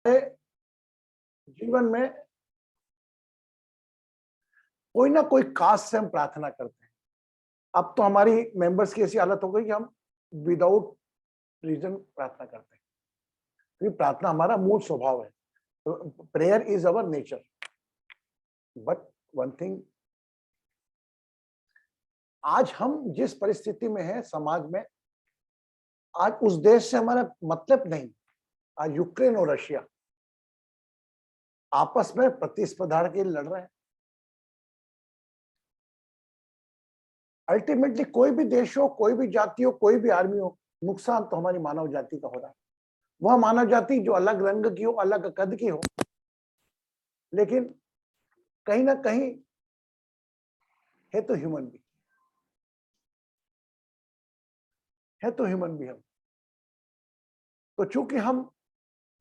जीवन में कोई ना कोई कास्ट से हम प्रार्थना करते हैं। अब तो हमारी मेंबर्स की ऐसी हालत हो गई कि हम विदाउट रीजन प्रार्थना करते हैं, क्योंकि प्रार्थना हमारा मूल स्वभाव है। Prayer is our nature. But one thing, आज हम जिस परिस्थिति में हैं समाज में, आज उस देश से हमारा मतलब नहीं। आज यूक्रेन और रशिया आपस में प्रतिस्पर्धा के लिए लड़ रहे हैं। अल्टीमेटली कोई भी देश हो, कोई भी जाति हो, कोई भी आर्मी हो, नुकसान तो हमारी मानव जाति का हो रहा है। वह मानव जाति जो अलग रंग की हो, अलग कद की हो, लेकिन कहीं ना कहीं है तो ह्यूमन भी, है तो ह्यूमन भी हम। तो चूंकि हम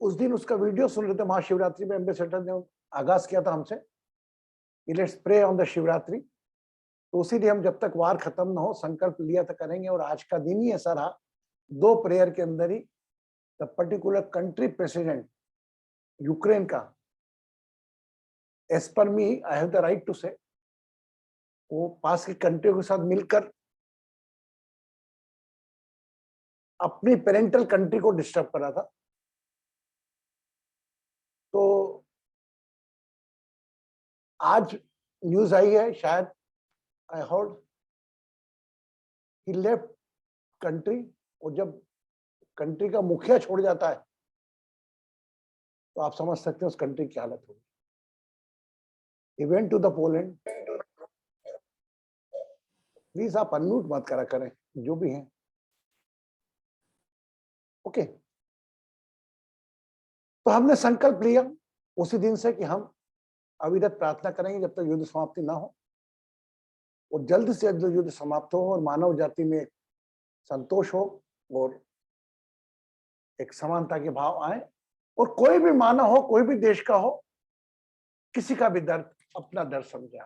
उस दिन उसका वीडियो सुन रहे थे, महाशिवरात्रि में एम्बेसडर ने आगाज किया था हमसे, let's pray on the Shivratri. तो उसी लिए हम जब तक वार खत्म ना हो संकल्प लिया था करेंगे, और आज का दिन ही ऐसा रहा। 2 प्रेयर के अंदर ही the particular country president Ukraine का, as per me I have the right to say, वो पास की कंट्रियों के साथ मिलकर अपनी पेरेंटल कंट्री को डिस्टर्ब कर रहा था। तो आज न्यूज आई है, शायद I heard he left country, और जब कंट्री का मुखिया छोड़ जाता है तो आप समझ सकते हैं उस कंट्री की हालत होगी। He went to the Poland। Please आप अनम्यूट मत करा करें जो भी हैं, ओके। तो हमने संकल्प लिया उसी दिन से कि हम अविरत प्रार्थना करेंगे जब तक युद्ध समाप्ति ना हो, और जल्द से जल्द युद्ध समाप्त हो और मानव जाति में संतोष हो और एक समानता के भाव आए, और कोई भी मानव हो, कोई भी देश का हो, किसी का भी दर्द अपना दर्द समझे।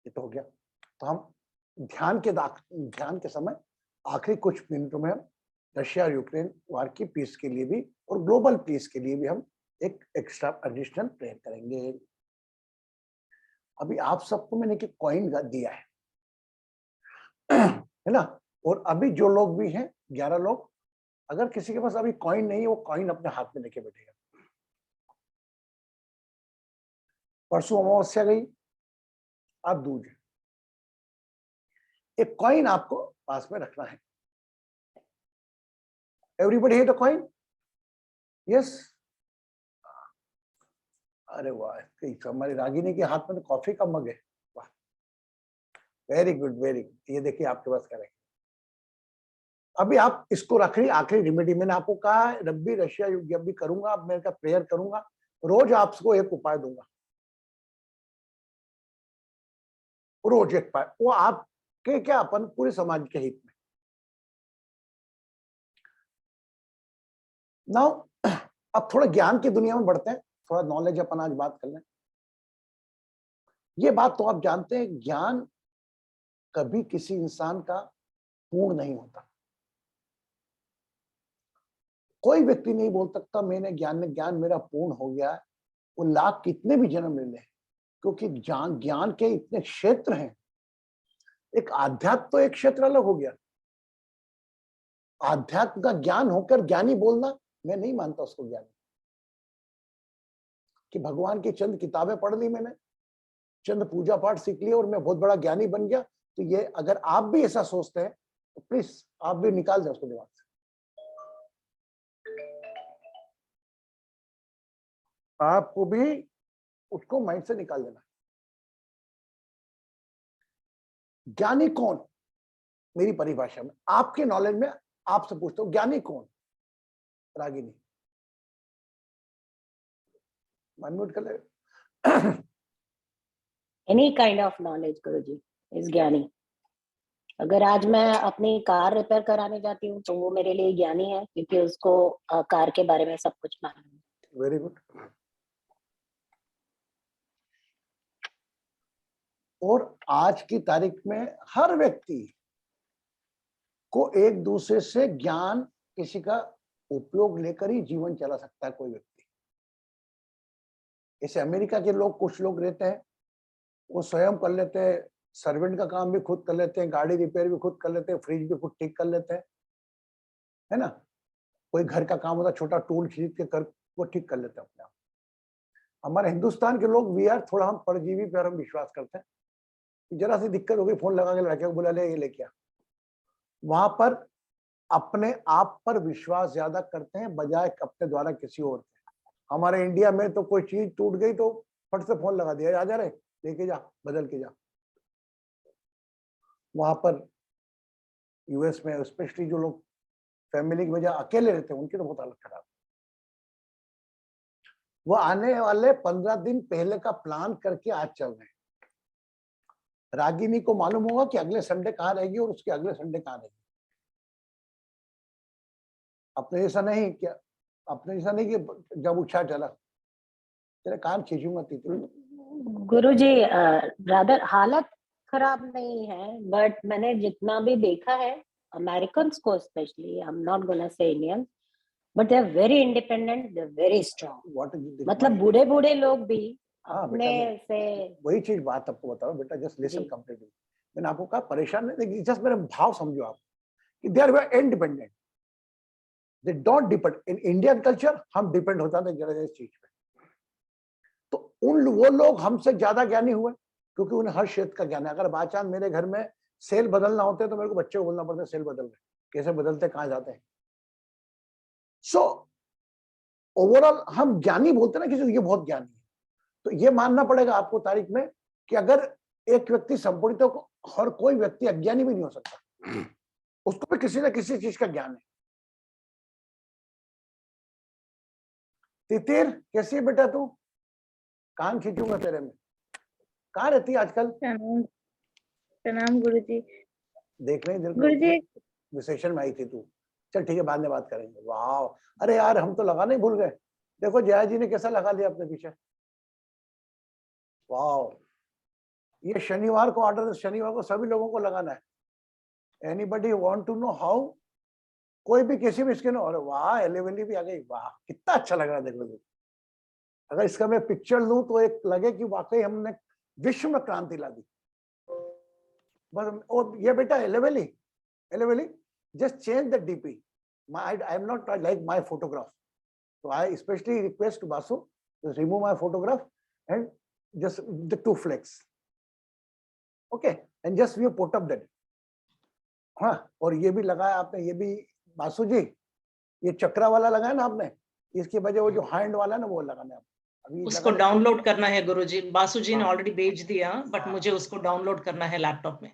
ये तो हो गया। तो हम ध्यान के समय आखिरी कुछ मिनटों में हम रशिया और यूक्रेन वार की पीस के लिए भी और ग्लोबल पीस के लिए भी हम एक एक्स्ट्रा एडिशनल प्रेयर करेंगे। अभी आप सबको मैंने एक कॉइन दिया है ना, और अभी जो लोग भी हैं 11 लोग, अगर किसी के पास अभी कॉइन नहीं है, वो कॉइन अपने हाथ में लेके बैठेगा। परसों अमावस्या गई, आज दूज है, एक कॉइन आपको पास में रखना है। एवरीबडी है द कॉइन? यस। अरे वाह, हमारी रागिनी के हाथ में तो कॉफी का मग है। वाह, वेरी गुड वेरी गुड। ये देखिए आपके पास करें। अभी आप इसको रख रही, आखिरी रेमेडी मैंने आपको कहा है, रब्बी रशिया जब भी करूंगा, अब मैं प्रेयर करूंगा, रोज आपको एक उपाय दूंगा, रोज एक उपाय, वो आपके क्या अपन पूरे समाज के हित में। नाउ अब थोड़ा ज्ञान की दुनिया में बढ़ते हैं, थोड़ा नॉलेज अपन आज बात कर लें। ये बात तो आप जानते हैं, ज्ञान कभी किसी इंसान का पूर्ण नहीं होता। कोई व्यक्ति नहीं बोल सकता मैंने ज्ञान मेरा पूर्ण हो गया है, वो लाख कितने भी जन्म ले ले, क्योंकि ज्ञान के इतने क्षेत्र हैं। एक आध्यात्म तो एक क्षेत्र अलग हो गया, आध्यात्म का ज्ञान होकर ज्ञानी बोलना, मैं नहीं मानता उसको ज्ञानी। कि भगवान की चंद किताबें पढ़ ली मैंने, चंद पूजा पाठ सीख लिया और मैं बहुत बड़ा ज्ञानी बन गया, तो ये अगर आप भी ऐसा सोचते हैं तो प्लीज आप भी निकाल दें उसको दिमाग से। आपको भी उसको माइंड से निकाल देना। ज्ञानी कौन? मेरी परिभाषा में, आपके नॉलेज में आपसे पूछता हूं, ज्ञानी कौन? रागिनी अनम्यूट कर ले। Any kind of knowledge Guruji is ज्ञानी। अगर आज मैं अपनी कार रिपेयर कराने जाती हूँ तो वो मेरे लिए ज्ञानी है, क्योंकि उसको कार के बारे में सब कुछ मालूम है। Very good. और आज की तारीख में हर व्यक्ति को एक दूसरे से ज्ञान किसी का उपयोग लेकर ही जीवन चला सकता है कोई व्यक्ति। जैसे अमेरिका के लोग, कुछ लोग रहते हैं वो स्वयं कर लेते हैं, सर्वेंट का काम भी खुद कर लेते हैं, गाड़ी रिपेयर भी खुद कर लेते हैं, फ्रिज भी खुद ठीक कर लेते हैं, है ना। कोई घर का काम होता है, छोटा टूल खरीद के कर वो ठीक कर लेते हैं अपने आप। हमारे हिंदुस्तान के लोग वी आर थोड़ा हम परजीवी पर हम विश्वास करते हैं कि जरा सी दिक्कत हो गई, फोन लगा के लड़के को बुला ले, ये लेके आ। वहां पर अपने आप पर विश्वास ज्यादा करते हैं बजाय अपने द्वारा किसी और के। हमारे इंडिया में तो कोई चीज टूट गई तो फट से फोन लगा दिया, आ जा रहे लेके जा, बदल के जा। वहां पर यूएस में स्पेशली जो लोग फैमिली की वजह अकेले रहते हैं उनकी तो बहुत हालत खराब। वो आने वाले 15 दिन पहले का प्लान करके आज चल रहे हैं। रागिनी को मालूम होगा कि अगले संडे कहाँ रहेगी और उसके अगले संडे कहाँ रहेगी। अपने जैसा नहीं क्या, अपने जैसा नहीं कि जब उछा चला तेरे कान खींचूंगा तीतर। गुरुजी रादर हालत खराब नहीं है, बट मैंने जितना भी देखा है अमेरिकन को specially, I am not gonna say Indian, but they are very independent, they are very strong. मतलब बूढ़े बूढ़े लोग भी अपने से वही चीज बात आपको बता रहा हूँ बेटा, जस्ट लिसन कंप्लीटली। मैंने आपको कहा परेशान नहीं, जस्ट मेरे भाव समझो आप कि they are independent, they don't depend. In Indian culture हम डिपेंड हो जाते हैं जरा इस चीज पे, तो वो लोग हमसे ज्यादा ज्ञानी हुए क्योंकि उन्हें हर क्षेत्र का ज्ञान है। अगर बाचान मेरे घर में सेल बदलना होते तो मेरे को बच्चे को बोलना पड़ता है सेल बदल रहे, कैसे बदलते, कहाँ जाते हैं। सो ओवरऑल हम ज्ञानी बोलते ना किसी को, ये बहुत ज्ञानी है, तो ये मानना पड़ेगा आपको तारीख में कि अगर एक व्यक्ति संपूर्ण तो हर कोई व्यक्ति अज्ञानी भी नहीं हो सकता, उसको भी किसी ना किसी चीज का ज्ञान है। तितिर कैसी है बेटा तू? कान खींचूंगा तेरे में। कहाँ रहती है आजकल? प्रणाम गुरुजी। देखने दिल गुरुजी विशेषण में आई थी तू। चल ठीक है, बाद में बात करेंगे। वाह, अरे यार हम तो लगाने ही भूल गए। देखो जया जी ने कैसा लगा लिया अपने पीछे। वाह, ये शनिवार को ऑर्डर, शनिवार को सभी लोगों को लगाना है। Anybody want to know how? कोई भी किसी भी स्किन। और वाह, एलेवेली भी आ गई। वाह कितना अच्छा लग रहा है, देखो। अगर इसका मैं पिक्चर लूं तो एक लगे कि वाकई हमने विश्व में क्रांति ला दी। बस और ये बेटा एलेवेली just change the DP. I am not like my photograph. So I especially request to Basu just remove my photograph and just the 2 flex. Okay, and just we put up that. हाँ, और ये भी लगाया आपने, ये भी बासु जी, ये चक्रा वाला लगाया ना आपने, इसकी वजह वो जो हैंड वाला ना वो लगाना है। अभी उसको डाउनलोड करना है गुरुजी। बासु जी ने ऑलरेडी भेज दिया, बट मुझे उसको डाउनलोड करना है लैपटॉप में।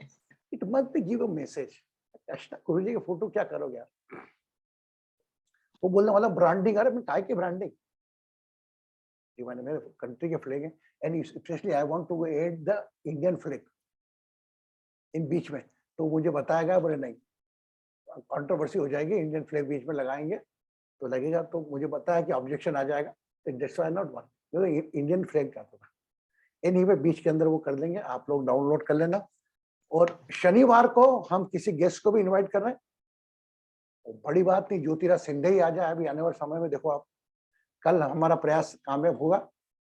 It must be give a message. गुरु जी के फोटो क्या करोगे यार? वो बोलने वाला ब्रांडिंग, अरे मैं काय की ब्रांडिंग? ये मैंने मेरे कंट्री के फ्लैग है, and specially I want to add the Indian flag in बीच में। तो मुझे बताया गया, बोले नहीं कंट्रोवर्सी हो जाएगी, इंडियन फ्लैग बीच में लगाएंगे तो लगेगा, तो मुझे बताया कि ऑब्जेक्शन आ जाएगा, that's why not one, Indian flag का था। एनीवे बीच के अंदर वो कर लेंगे, आप लोग डाउनलोड कर लेना। और शनिवार को हम किसी गेस्ट को भी इनवाइट कर रहे हैं। बड़ी बात नहीं, ज्योतिराज सिंधिया ही आ जाए अभी आने वाले समय में। देखो आप, कल हमारा प्रयास कामयाब होगा।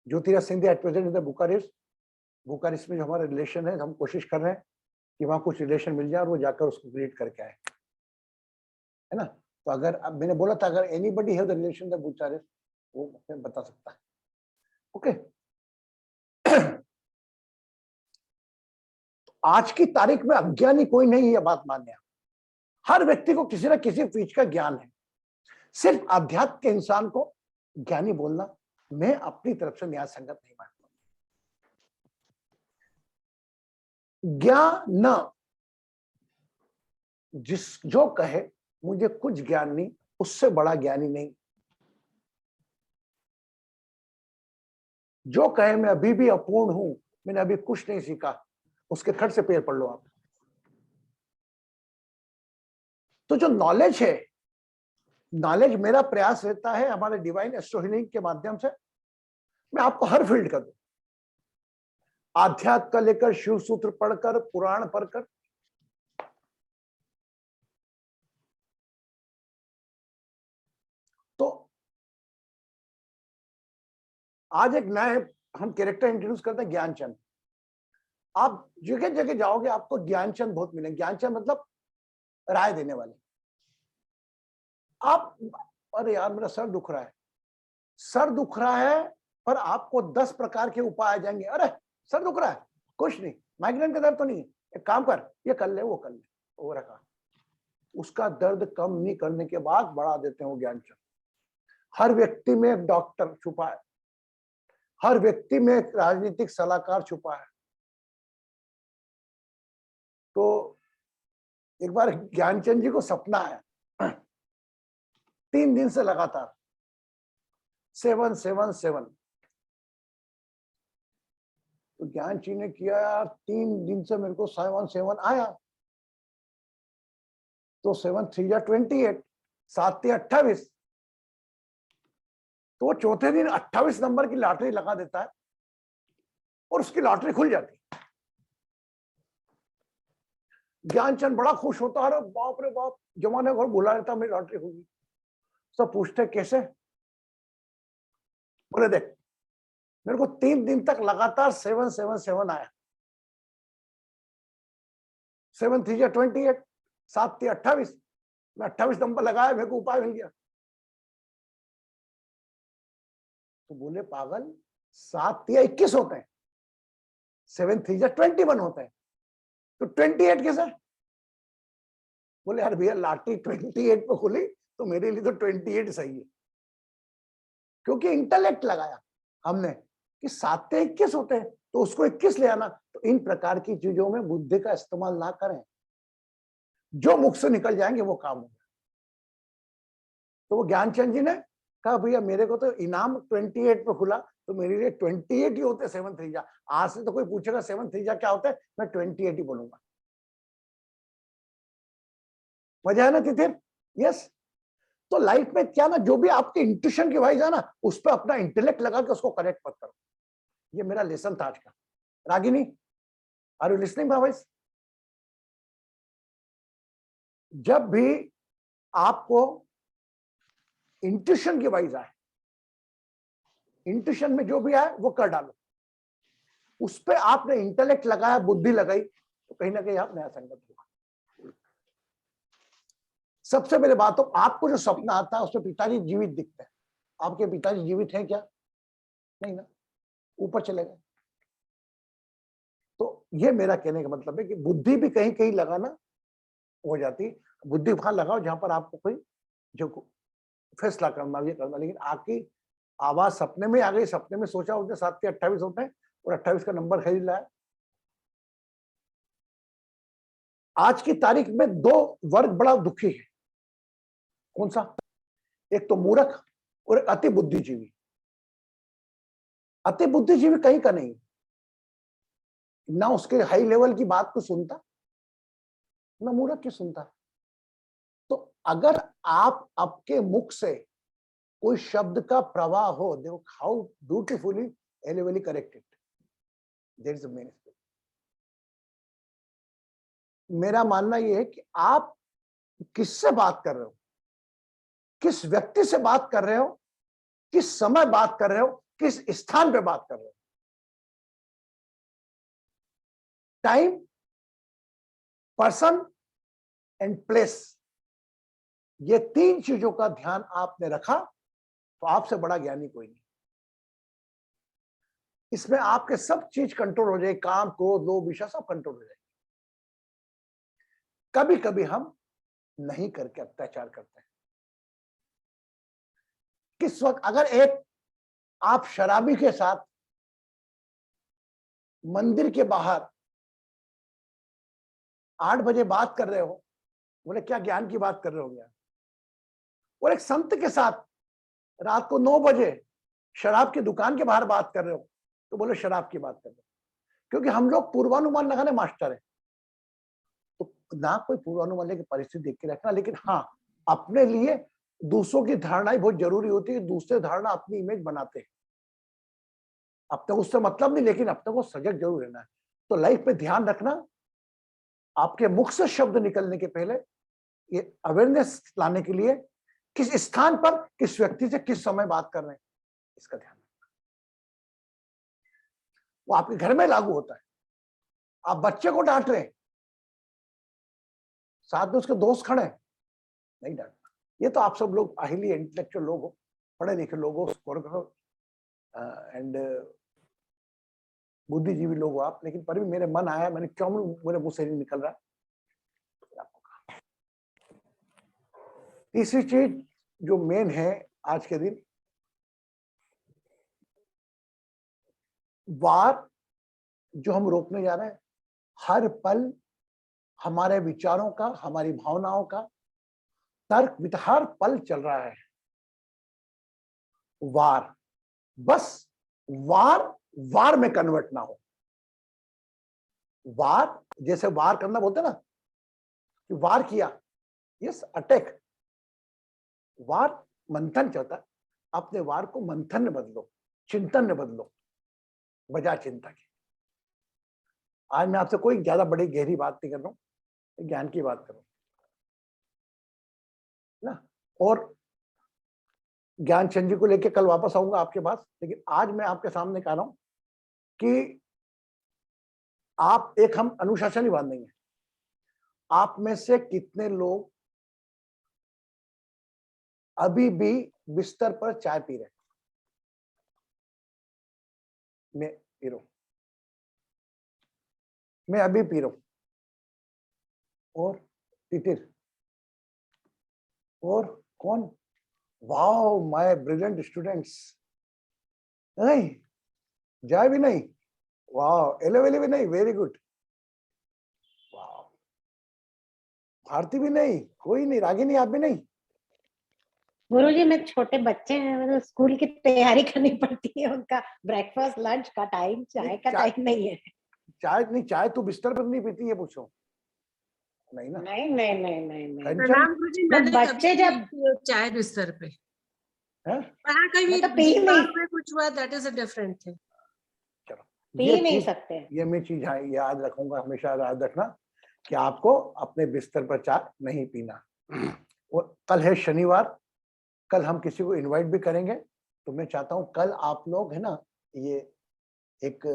Jyotiraj Scindia at present in the Bucharest में जो हमारा रिलेशन है, हम कोशिश कर रहे हैं कि वहां कुछ रिलेशन मिल जाए और वो जाकर उसको क्रिएट करके आए, है ना। तो अगर अब मैंने बोला था अगर anybody have the relation the Bucharest, वो बता सकता है। ओके, आज की तारीख में अज्ञानी कोई नहीं, ये बात मान्य। हर व्यक्ति को किसी न किसी चीज का ज्ञान है। सिर्फ अध्यात्म के इंसान को ज्ञानी बोलना मैं अपनी तरफ से न्याय संगत नहीं मानता। ज्ञान जो कहे मुझे कुछ ज्ञान नहीं, उससे बड़ा ज्ञानी नहीं। जो कहे मैं अभी भी अपूर्ण हूं, मैंने अभी कुछ नहीं सीखा, उसके खट से पैर पड़ लो आप। तो जो नॉलेज है, नॉलेज मेरा प्रयास रहता है हमारे डिवाइन एस्ट्रो हीलिंग के माध्यम से मैं आपको हर फील्ड का दूं, आध्यात्म का लेकर शिव सूत्र पढ़कर, पुराण पढ़कर, आज एक नए हम कैरेक्टर इंट्रोड्यूस करते हैं, ज्ञानचंद। आप जगह जगह जाओगे आपको ज्ञानचंद बहुत मिलेंगे। ज्ञानचंद मतलब राय देने वाले। आप, अरे यार मेरा सर दुख रहा है, सर दुख रहा है, पर आपको 10 प्रकार के उपाय आ जाएंगे। अरे सर दुख रहा है, कुछ नहीं, माइग्रेन का दर्द तो नहीं है, एक काम कर, ये कर ले, वो कर ले, वो रखा। उसका दर्द कम नहीं करने के बाद बढ़ा देते हैं वो ज्ञानचंद। हर व्यक्ति में एक डॉक्टर छुपा है, हर व्यक्ति में एक राजनीतिक सलाहकार छुपा है। तो एक बार ज्ञानचंद जी को सपना आया, 3 दिन से लगातार 777। तो ज्ञान जी ने किया, यार 3 दिन से मेरे को 717 आया, तो 7 3 जा 28, 7 3 28। तो वो चौथे दिन 28 नंबर की लॉटरी लगा देता है और उसकी लॉटरी खुल जाती है। ज्ञानचंद बड़ा खुश होता है, अरे बाप रे बाप, जमाने भर बुला लेता, मेरी लॉटरी होगी। सब पूछते कैसे? बोले देख, मेरे को 3 दिन तक लगातार 777 आया, 7 3 जा 28, 7 3 28। मैं 28 नंबर लगाया, मेरे को उपाय मिल गया। तो बोले पागल, 7 3 21 होते हैं, 7 3 जा 21 होते हैं, तो 28 कैसे? बोले यार भैया, लॉटरी 28 पे खुली तो मेरे लिए तो 28 सही है, क्योंकि इंटेलेक्ट लगाया हमने कि 7 3 21 होते हैं, तो उसको 21 ले आना। तो इन प्रकार की चीजों में बुद्धि का इस्तेमाल ना करें, जो मुख से निकल जाएंगे वो काम होगा। तो वो ज्ञानचंद जी ने कहा, भैया मेरे को तो इनाम 28 पे खुला, तो मेरे लिए 28 ही होते 7 3 जा। आज से तो कोई पूछेगा 7 3 जा क्या होता है, मैं 28 ही बोलूंगा। मजा है ना तिथिर? यस। तो लाइफ में क्या ना, जो भी आपके इंट्यूशन की वाइज है ना, उस पर अपना इंटेलेक्ट लगा के उसको करेक्ट मत करो। ये मेरा लेसन था आज का। Ragini, are you listening my voice? जब भी आपको इंट्यूशन की वाइज आए, इंट्यूशन में जो भी आए वो कर डालो। उस पर आपने इंटेलेक्ट लगाया, बुद्धि लगाई, तो कहीं ना कहीं आप नया संगत होगा। सबसे पहले बात, तो आपको जो सपना आता है उसमें पिताजी जीवित दिखते हैं। आपके पिताजी जीवित हैं क्या? नहीं ना, ऊपर चले गए। तो ये मेरा कहने का मतलब है कि बुद्धि भी कहीं कहीं लगाना हो जाती है। बुद्धि वहां लगाओ जहां पर आपको कोई जो फैसला करना, ये करना। लेकिन आपकी आवाज सपने में आ गई, सपने में सोचा उसने 7 के 28 होते हैं और 28 का नंबर खरीद लाया। आज की तारीख में 2 वर्ग बड़ा दुखी है। कौन सा? एक तो मूर्ख और एक अति बुद्धिजीवी। अति बुद्धिजीवी कहीं का नहीं, ना उसके हाई लेवल की बात को सुनता, ना मूर्ख की सुनता। तो अगर आप आपके मुख से कोई शब्द का प्रवाह हो, देखो हाउ ब्यूटीफुली एलिवली corrected, there is a meaning. मेरा मानना यह है कि आप किससे बात कर रहे हो, किस व्यक्ति से बात कर रहे हो, किस समय बात कर रहे हो, किस स्थान पे बात कर रहे हो। टाइम, पर्सन एंड प्लेस, ये 3 चीजों का ध्यान आपने रखा तो आपसे बड़ा ज्ञानी कोई नहीं। इसमें आपके सब चीज कंट्रोल हो जाए, काम, क्रोध, लोभ, ईर्ष्या सब कंट्रोल हो जाए। कभी कभी हम नहीं करके अत्याचार करते हैं। किस वक्त अगर एक आप शराबी के साथ मंदिर के बाहर 8 बजे बात कर रहे हो, बोले क्या ज्ञान की बात कर रहे हो क्या? और एक संत के साथ रात को 9 बजे शराब की दुकान के बाहर बात कर रहे हो, तो बोले शराब की बात कर रहे हो। क्योंकि हम लोग पूर्वानुमान लगाने मास्टर है। तो ना कोई पूर्वानुमान की परिस्थिति देख के रखना, लेकिन हाँ, अपने लिए दूसरों की धारणाएं बहुत जरूरी होती है। दूसरे धारणा अपनी इमेज बनाते हैं, अब तक उससे मतलब नहीं, लेकिन अब तक वो सजग जरूर रहना है। तो लाइफ में ध्यान रखना, आपके मुख से शब्द निकलने के पहले ये अवेयरनेस लाने के लिए किस स्थान पर, किस व्यक्ति से किस समय बात कर रहे हैं, इसका ध्यान। वो आपके घर में लागू होता है। आप बच्चे को डांट रहे हैं, साथ में उसके दोस्त खड़े हैं, नहीं डांटना। ये तो आप सब लोग हाईली इंटेलेक्चुअल लोग हो, पढ़े लिखे लोग हो, एंड बुद्धिजीवी लोग हो आप, लेकिन पर भी मेरे मन आया, मैंने क्यों मेरे मुंह से नहीं निकल रहा। तीसरी चीज जो मेन है आज के दिन, वार जो हम रोकने जा रहे हैं, हर पल हमारे विचारों का, हमारी भावनाओं का तर्क हर पल चल रहा है। वार, बस वार में कन्वर्ट ना हो। वार जैसे वार करना बोलते ना, कि वार किया, यस अटैक। वार मंथन चलता है, अपने वार को मंथन में बदलो, चिंतन में बदलो, बजाय चिंता के। आज मैं आपसे कोई ज्यादा बड़ी गहरी बात नहीं कर रहा हूं, ज्ञान की बात कर रहा हूं ना। और ज्ञान चंद जी को लेके कल वापस आऊंगा आपके पास, लेकिन आज मैं आपके सामने कह रहा हूं कि आप एक हम अनुशासन ही बांधेंगे। आप में से कितने लोग अभी भी बिस्तर पर चाय पी रहे? मैं पी रहा हूं, मैं अभी पी रहा हूं। और तितिर, और कौन? Wow my brilliant students. नहीं, जाए भी नहीं, वाओ, एलेवेले भी नहीं, वेरी गुड, वाओ। भारती भी नहीं, कोई नहीं, रागिनी आप भी नहीं। गुरुजी में छोटे बच्चे हैं, मतलब स्कूल की तैयारी करनी पड़ती है, उनका ब्रेकफास्ट लंच का टाइम, चाय का टाइम नहीं है। चाय नहीं, चाय तो बिस्तर पर नहीं पीती है, पूछो। नहीं ना, नहीं नहीं नहीं नहीं नहीं। कंचन प्रणाम गुरुजी, मैंने बच्चे कभी जब नहीं पिए चाय बिस्तर पे। है, हाँ, कभी मतलब पी नहीं, दिमाग में कुछ हुआ, that is a different thing. चलो पी ये नहीं चीज, सकते। ये मैं चीज याद रखूंगा, हमेशा याद रखना कि आपको अपने बिस्तर पर चाय नहीं पीना। और कल है शनिवार, कल हम किसी को इनवाइट भी करेंगे, तो मैं चाहता हूं कल आप लोग है ना, ये एक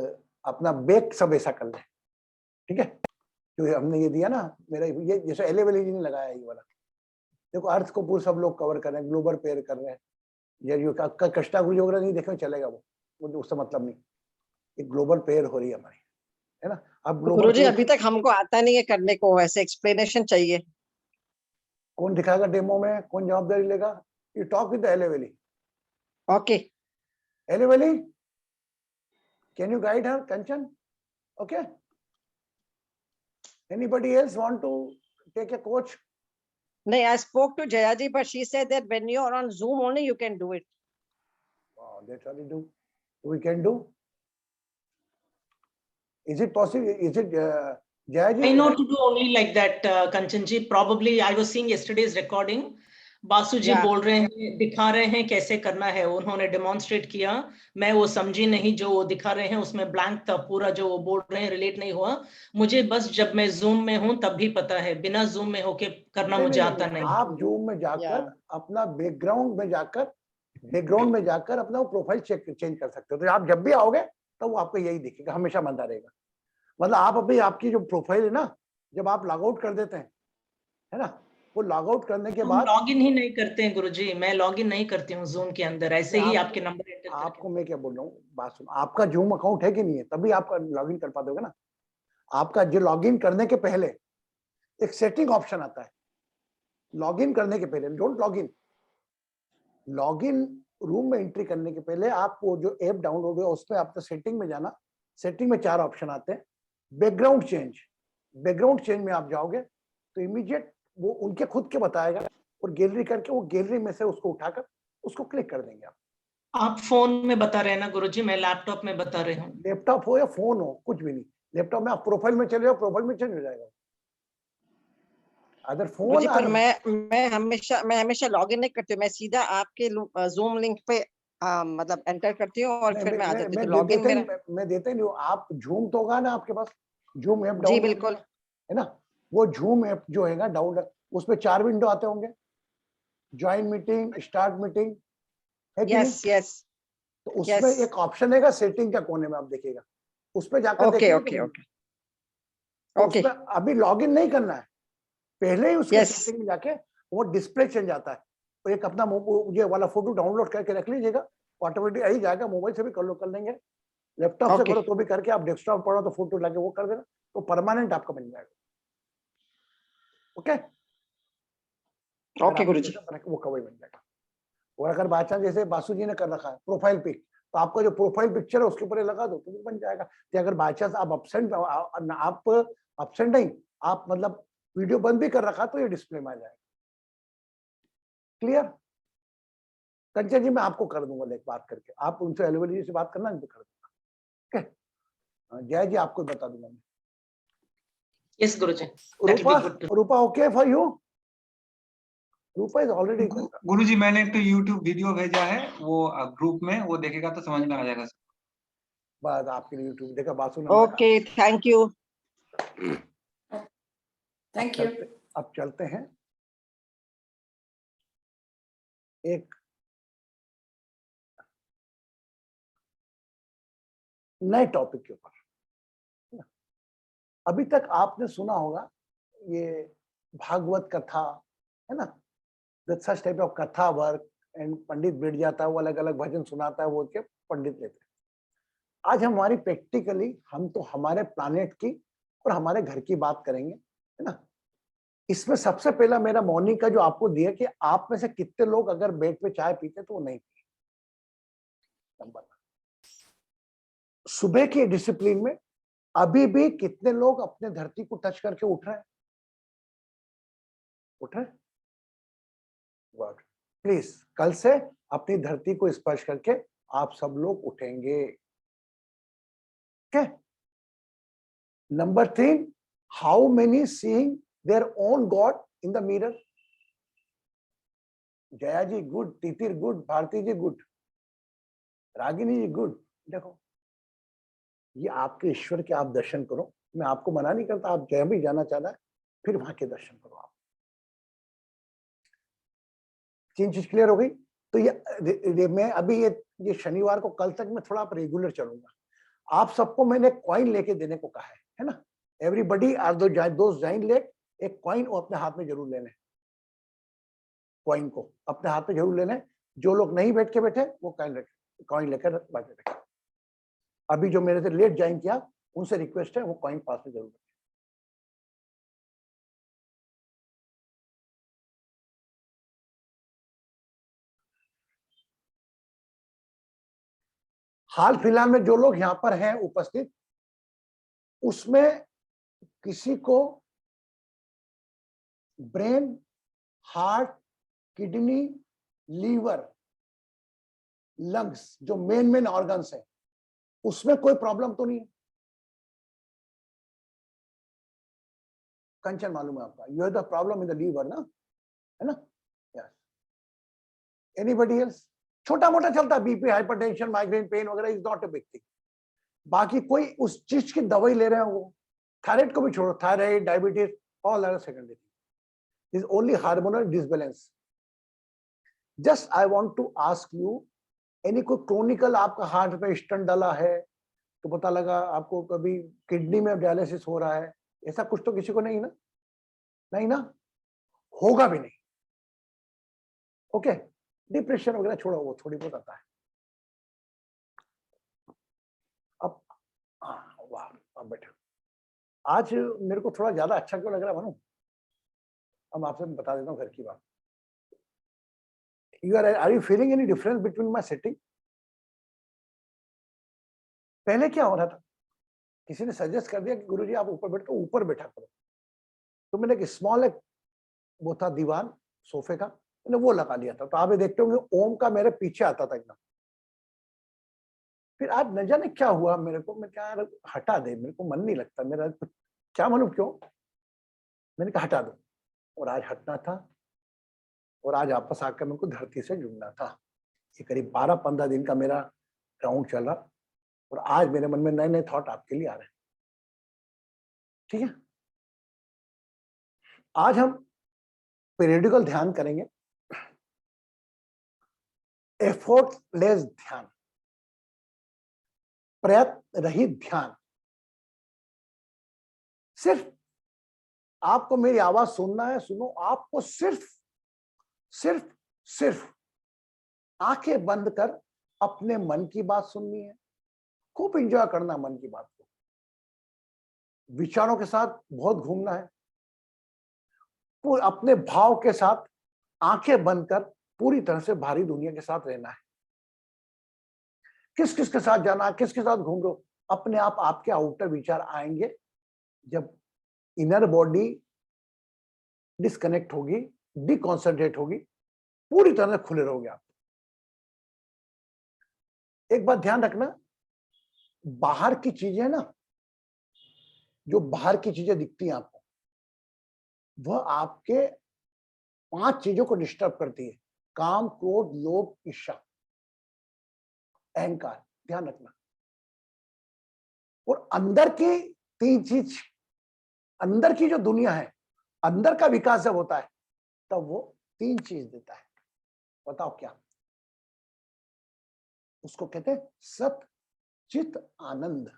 अपना बेक सब ऐसा कर लें, ठीक है? जो हमने ये दिया ना, मेरा ये जैसे एलेवेली जी ने लगाया ये वाला, देखो अर्थ को पूरा सब लोग कवर कर रहे हैं, ग्लोबल पेयर कर रहे हैं। ये जो कष्टा गुरु वगैरह नहीं देखे चलेगा, वो उससे मतलब नहीं, एक ग्लोबल पेयर हो रही है हमारी, है ना? अब ग्लोबल गुरुजी अभी तक हमको आता नहीं है करने को, ऐसे एक्सप्लेनेशन चाहिए। कौन दिखाएगा डेमो में, कौन जवाबदारी लेगा? यू टॉक विद एलेवेली। ओके, एलेवेली, can you guide her? Kanchan, okay? Anybody else want to take a coach? नहीं, I spoke to Jaya ji, but she said that when you are on Zoom only you can do it. Wow, that's all we do. We can do. Is it possible? Is it Jaya ji? I know to do only like that, Kanchan ji. Probably I was seeing yesterday's recording. Basu ji Yeah. बोल रहे हैं, दिखा रहे हैं कैसे करना है, उन्होंने डेमोन्स्ट्रेट किया, मैं वो समझी नहीं, जो वो दिखा रहे हैं उसमें ब्लैंक था पूरा, जो वो बोल रहे हैं रिलेट नहीं हुआ मुझे। बस जब मैं जूम में हूं तब भी पता है, बिना जूम में होके करना मुझे आता नहीं। आप जूम में जाकर अपना बैकग्राउंड में जाकर अपना प्रोफाइल चेंज कर सकते हो। तो आप जब भी आओगे तो वो आपको यही दिखेगा, हमेशा बनता रहेगा। मतलब आप अभी आपकी जो प्रोफाइल है ना, जब आप लॉग आउट कर देते हैं, है ना, वो लॉग आउट करने के बाद लॉग इन ही नहीं करते हैं गुरुजी, मैं लॉग इन नहीं करती हूँ जूम के अंदर, ऐसे ही आपके नंबर एंटर करके। आपको मैं क्या बोल रहा हूँ, बात सुनो, आपका जूम अकाउंट है कि नहीं है, तभी आप लॉग इन कर पाते होगे ना। आपका जो लॉग इन करने के पहले एक सेटिंग ऑप्शन आता है, लॉग इन करने के पहले, डोंट लॉग इन रूम में एंट्री करने के पहले आप वो जो ऐप डाउनलोड है उसमें आपको सेटिंग में जाना। सेटिंग में 4 ऑप्शन आते हैं। बैकग्राउंड चेंज में आप जाओगे तो इमीडिएट वो उनके खुद के बताएगा, और गैलरी करके वो गैलरी में से उसको उठाकर उसको क्लिक कर देंगे आप फोन में बता रहे हैं ना गुरुजी, मैं लैपटॉप में बता रही हूँ। लैपटॉप हो या फोन हो, कुछ भी नहीं, लैपटॉप में आप प्रोफाइल में चले जाओ, प्रोफाइल में चेंज हो जाएगा। अदर फोन पर मैं हमेशा लॉग इन नहीं करती हूँ, मैं सीधा आपके जूम लिंक पे मतलब एंटर करती हूँ और फिर मैं आ जाती हूँ। तो लॉग इन मैं देते नहीं हूँ। आप झूम तो होगा ना आपके पास, झूम ऐप जी डाउनलोड बिल्कुल है ना, वो झूम ऐप जो है ना डाउनलोड, उसमें 4 विंडो आते होंगे, ज्वाइन मीटिंग, स्टार्ट मीटिंग, है कि नहीं? यस तो उसमें एक ऑप्शन है सेटिंग का कोने में, आप देखिएगा उस पे जाकर ओके देखिए ओके तो ओके तो ओके उसमें अभी लॉगिन नहीं करना है, पहले ही उसके Yes. सेटिंग में जाके वो डिस्प्ले चेंज जाता है। तो एक अपना ये वाला फोटो डाउनलोड करके रख लीजिएगा, ऑटोमेटिक आई जाएगा। मोबाइल से भी कर लेंगे, लैपटॉप से Okay. करो तो भी करके, आप डेस्कटॉप पढ़ो तो फोटो लाके वो कर देना, तो परमानेंट आपका बन जाएगा। ओके ओके गुरुजी। वो कवर बन जाएगा। और अगर बाय चांस जैसे बासु जी ने कर रखा है प्रोफाइल पिक, तो आपका जो प्रोफाइल पिक्चर है उसके ऊपर लगा दो तो बन जाएगा। कि अगर बाय चांस आप अपसेंट नहीं, आप मतलब वीडियो बंद भी कर रखा तो ये डिस्प्ले में आ जाएगा। क्लियर? कंचन जी मैं आपको कर दूंगा एक बात करके, आप उनसे एलोवेरी जी से बात करना, नहीं तो कर दूंगा। ओके जय जी आपको बता दूंगा मैं। Yes, Guruji. That will be good. Rupa okay for you? Rupa is already Guruji मैंने एक तो YouTube वीडियो भेजा है, वो ग्रुप में, वो देखेगा तो समझ में आ जाएगा। बात आपके लिए यूट्यूब देखा, बासु ने okay thank you. Thank you. अब चलते हैं एक नए टॉपिक के ऊपर। अभी तक आपने सुना होगा ये भागवत कथा, है ना, सच टाइप ऑफ कथा वर्क, एंड पंडित बैठ जाता है, वो अलग अलग भजन सुनाता है, वो के पंडित लेते हैं। आज हमारी प्रैक्टिकली हम तो हमारे प्लानेट की और हमारे घर की बात करेंगे, है ना। इसमें सबसे पहला मेरा मॉर्निंग का जो आपको दिया कि आप में से कितने लोग अगर बेड पे चाय पीते तो वो नहीं पीते। नंबर सुबह की डिसिप्लिन में अभी भी कितने लोग अपने धरती को टच करके उठ रहे हैं? उठ रहे? प्लीज कल से अपनी धरती को स्पर्श करके आप सब लोग उठेंगे। Okay? Number 3, how many seeing their own God in the mirror? Jaya ji good, Titir good, Bharti ji good, Ragini ji good. देखो ये आपके ईश्वर के आप दर्शन करो, मैं आपको मना नहीं करता, आप जहाँ भी जाना चाहता है फिर वहां के दर्शन करो आप। 3 चीज क्लियर हो गई। तो ये मैं अभी ये शनिवार को कल तक मैं थोड़ा रेगुलर चलूंगा। आप सबको मैंने कॉइन लेके देने को कहा है ना। एवरीबडी आर दो जाइन लेट, एक कॉइन वो अपने हाथ में जरूर लेने, कॉइन को अपने हाथ में जरूर लेने। जो लोग नहीं बैठ के बैठे वो कॉइन लेकर बैठे। अभी जो मेरे से लेट ज्वाइन किया उनसे रिक्वेस्ट है वो कॉइन पास में जरूर रखें। हाल फिलहाल में जो लोग यहाँ पर हैं उपस्थित, उसमें किसी को brain, heart, kidney, liver, lungs जो मेन ऑर्गन्स है उसमें कोई प्रॉब्लम तो नहीं है? कंचन मालूम है आपका, you have the problem in the liver ना, है ना? यस। Anybody else? छोटा मोटा चलता है, बीपी, हाइपरटेंशन, माइग्रेन, पेन वगैरह is not a big thing. बाकी कोई उस चीज की दवाई ले रहे हैं, वो थायराइड को भी छोड़ो, thyroid, diabetes all are secondary, is only hormonal disbalance. Just I want to ask you, any कोई क्रोनिकल आपका हार्ट पे स्टंट डाला है तो पता लगा आपको कभी किडनी में डायलिसिस हो रहा है, ऐसा कुछ तो किसी को नहीं ना? नहीं ना, होगा भी नहीं। ओके, डिप्रेशन वगैरह छोड़ो, वो थोड़ी बहुत आता है। अब वाह, अब बैठो। आज मेरे को थोड़ा ज्यादा अच्छा क्यों लग रहा है मानो? अब आपसे बता देता हूँ घर की बात। Are you feeling any difference between my setting? पहले क्या हो रहा था, किसी ने सजेस्ट कर दिया कि गुरुजी आप ऊपर बैठो, ऊपर बैठा करो, तो मैंने एक स्मॉल वो था दीवान सोफे का, मैंने वो लगा लिया था। तो आप ये देखते होंगे ओम का मेरे पीछे आता था एकदम। फिर आज न जाने क्या हुआ मेरे को, मैं क्या हटा दे, मेरे को मन नहीं लगता, मेरा क्या मालूम क्यों, मैंने कहा हटा दो। और आज हटना था, और आज वापस आकर मेरे को धरती से जुड़ना था। ये करीब 12-15 दिन का मेरा राउंड चला, और आज मेरे मन में नए नए थॉट आपके लिए आ रहे हैं। ठीक है, आज हम पीरियडिकल ध्यान करेंगे, एफर्टलेस ध्यान, प्रयत्न रहित ध्यान। सिर्फ आपको मेरी आवाज सुनना है, सुनो। आपको सिर्फ सिर्फ सिर्फ आंखें बंद कर अपने मन की बात सुननी है। खूब एंजॉय करना मन की बात को, विचारों के साथ बहुत घूमना है, अपने भाव के साथ आंखें बंद कर पूरी तरह से बाहरी दुनिया के साथ रहना है। किस किस के साथ जाना है, किसके साथ घूम रहे हो, अपने आप आपके आउटर विचार आएंगे। जब इनर बॉडी डिस्कनेक्ट होगी, डिकॉन्सेंट्रेट होगी, पूरी तरह से खुले रहोगे आप। एक बात ध्यान रखना, बाहर की चीजें ना, जो बाहर की चीजें दिखती हैं आपको, वह आपके 5 चीजों को डिस्टर्ब करती है। काम, क्रोध, लोभ, ईर्ष्या, अहंकार। ध्यान रखना। और अंदर की 3 चीज, अंदर की जो दुनिया है, अंदर का विकास जब होता है तब वो 3 चीज देता है। बताओ क्या? उसको कहते हैं सत चित आनंद।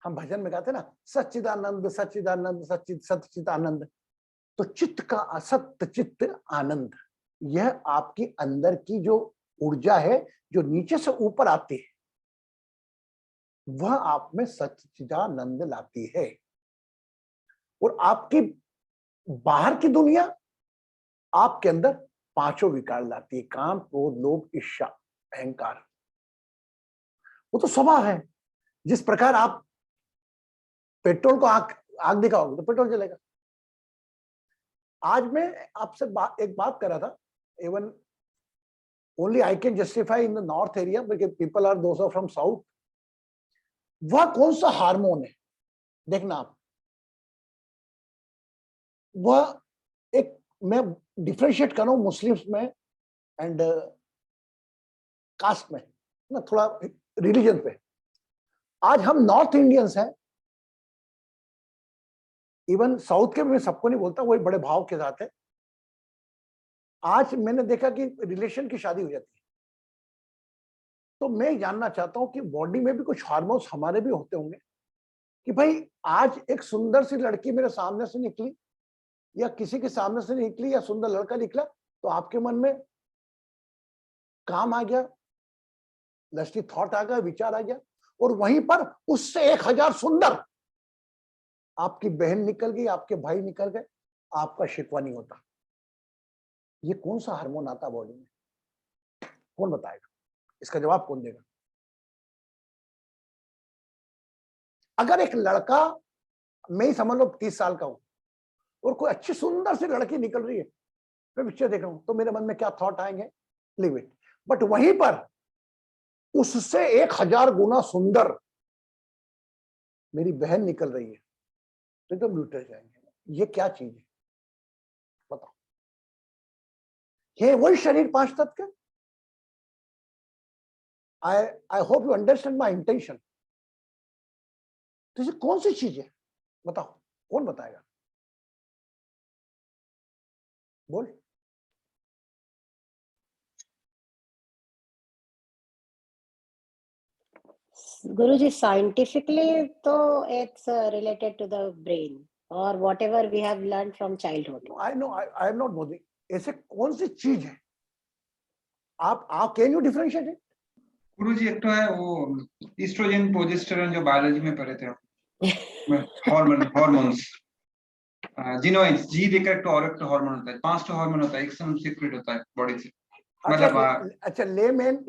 हम भजन में गाते ना, सच्चिदानंद सच्चिदानंद सच्चिद सच्चिद आनंद। तो चित्त का असत चित्त आनंद, यह आपकी अंदर की जो ऊर्जा है, जो नीचे से ऊपर आती है, वह आप में सच्चिदानंद लाती है। और आपकी बाहर की दुनिया आपके अंदर 5 विकार लाती है। काम, क्रोध, लोभ, ईर्ष्या, अहंकार। वो तो स्वभाव है। जिस प्रकार आप पेट्रोल को आग दिखाओगे तो पेट्रोल जलेगा। आज मैं आपसे एक बात कर रहा था, even only I can justify in the north area because people are those from south. वह कौन सा हार्मोन है देखना आप। वह एक, मैं डिफरेंशिएट कर रहा हूं मुस्लिम्स में एंड कास्ट में ना, थोड़ा रिलीजन पे। आज हम नॉर्थ इंडियंस हैं, इवन साउथ के, मैं सबको नहीं बोलता, वही बड़े भाव के साथ है। आज मैंने देखा कि रिलेशन की शादी हो जाती है, तो मैं जानना चाहता हूं कि बॉडी में भी कुछ हार्मोन्स हमारे भी होते होंगे कि भाई आज एक सुंदर सी लड़की मेरे सामने से निकली, या किसी के सामने से निकली, या सुंदर लड़का निकला, तो आपके मन में काम आ गया, लस्टी थॉट आ गया, विचार आ गया, और वहीं पर उससे 1000 सुंदर आपकी बहन निकल गई, आपके भाई निकल गए, आपका शिकवा नहीं होता। ये कौन सा हार्मोन आता बॉडी में? कौन बताएगा? इसका जवाब कौन देगा? अगर एक लड़का, मैं ही समझ लो 30 साल का हूं, और कोई अच्छी सुंदर सी लड़की निकल रही है, मैं पिक्चर देख रहा हूं, तो मेरे मन में क्या थॉट आएंगे? Live it. बट वहीं पर उससे 1000 गुना सुंदर मेरी बहन निकल रही है, तो एकदम लुटे जाएंगे। ये क्या चीज है बताओ? ये वही शरीर 5 तत्व के। I hope you understand my intention. तो ये कौन सी चीज है बताओ? कौन बताएगा? बोल। Guruji, scientifically, तो it's related to the brain or whatever we have learned from childhood. I know, I am not bothering. ऐसे कौन सी चीज है? आप कैन यू डिफरेंशिएट इट? गुरुजी, एक तो है वो ईस्ट्रोजन, प्रोजेस्टेरोन, जो बायोलॉजी में पढ़े थे हार्मोन्स, जिनोइड्स, जी देकर एक तो और एक तो हार्मोन होता है, 5 हार्मोन होता है, एक समय सीक्रेट होता है बॉडी से। मतलब अच्छा, लेमैन,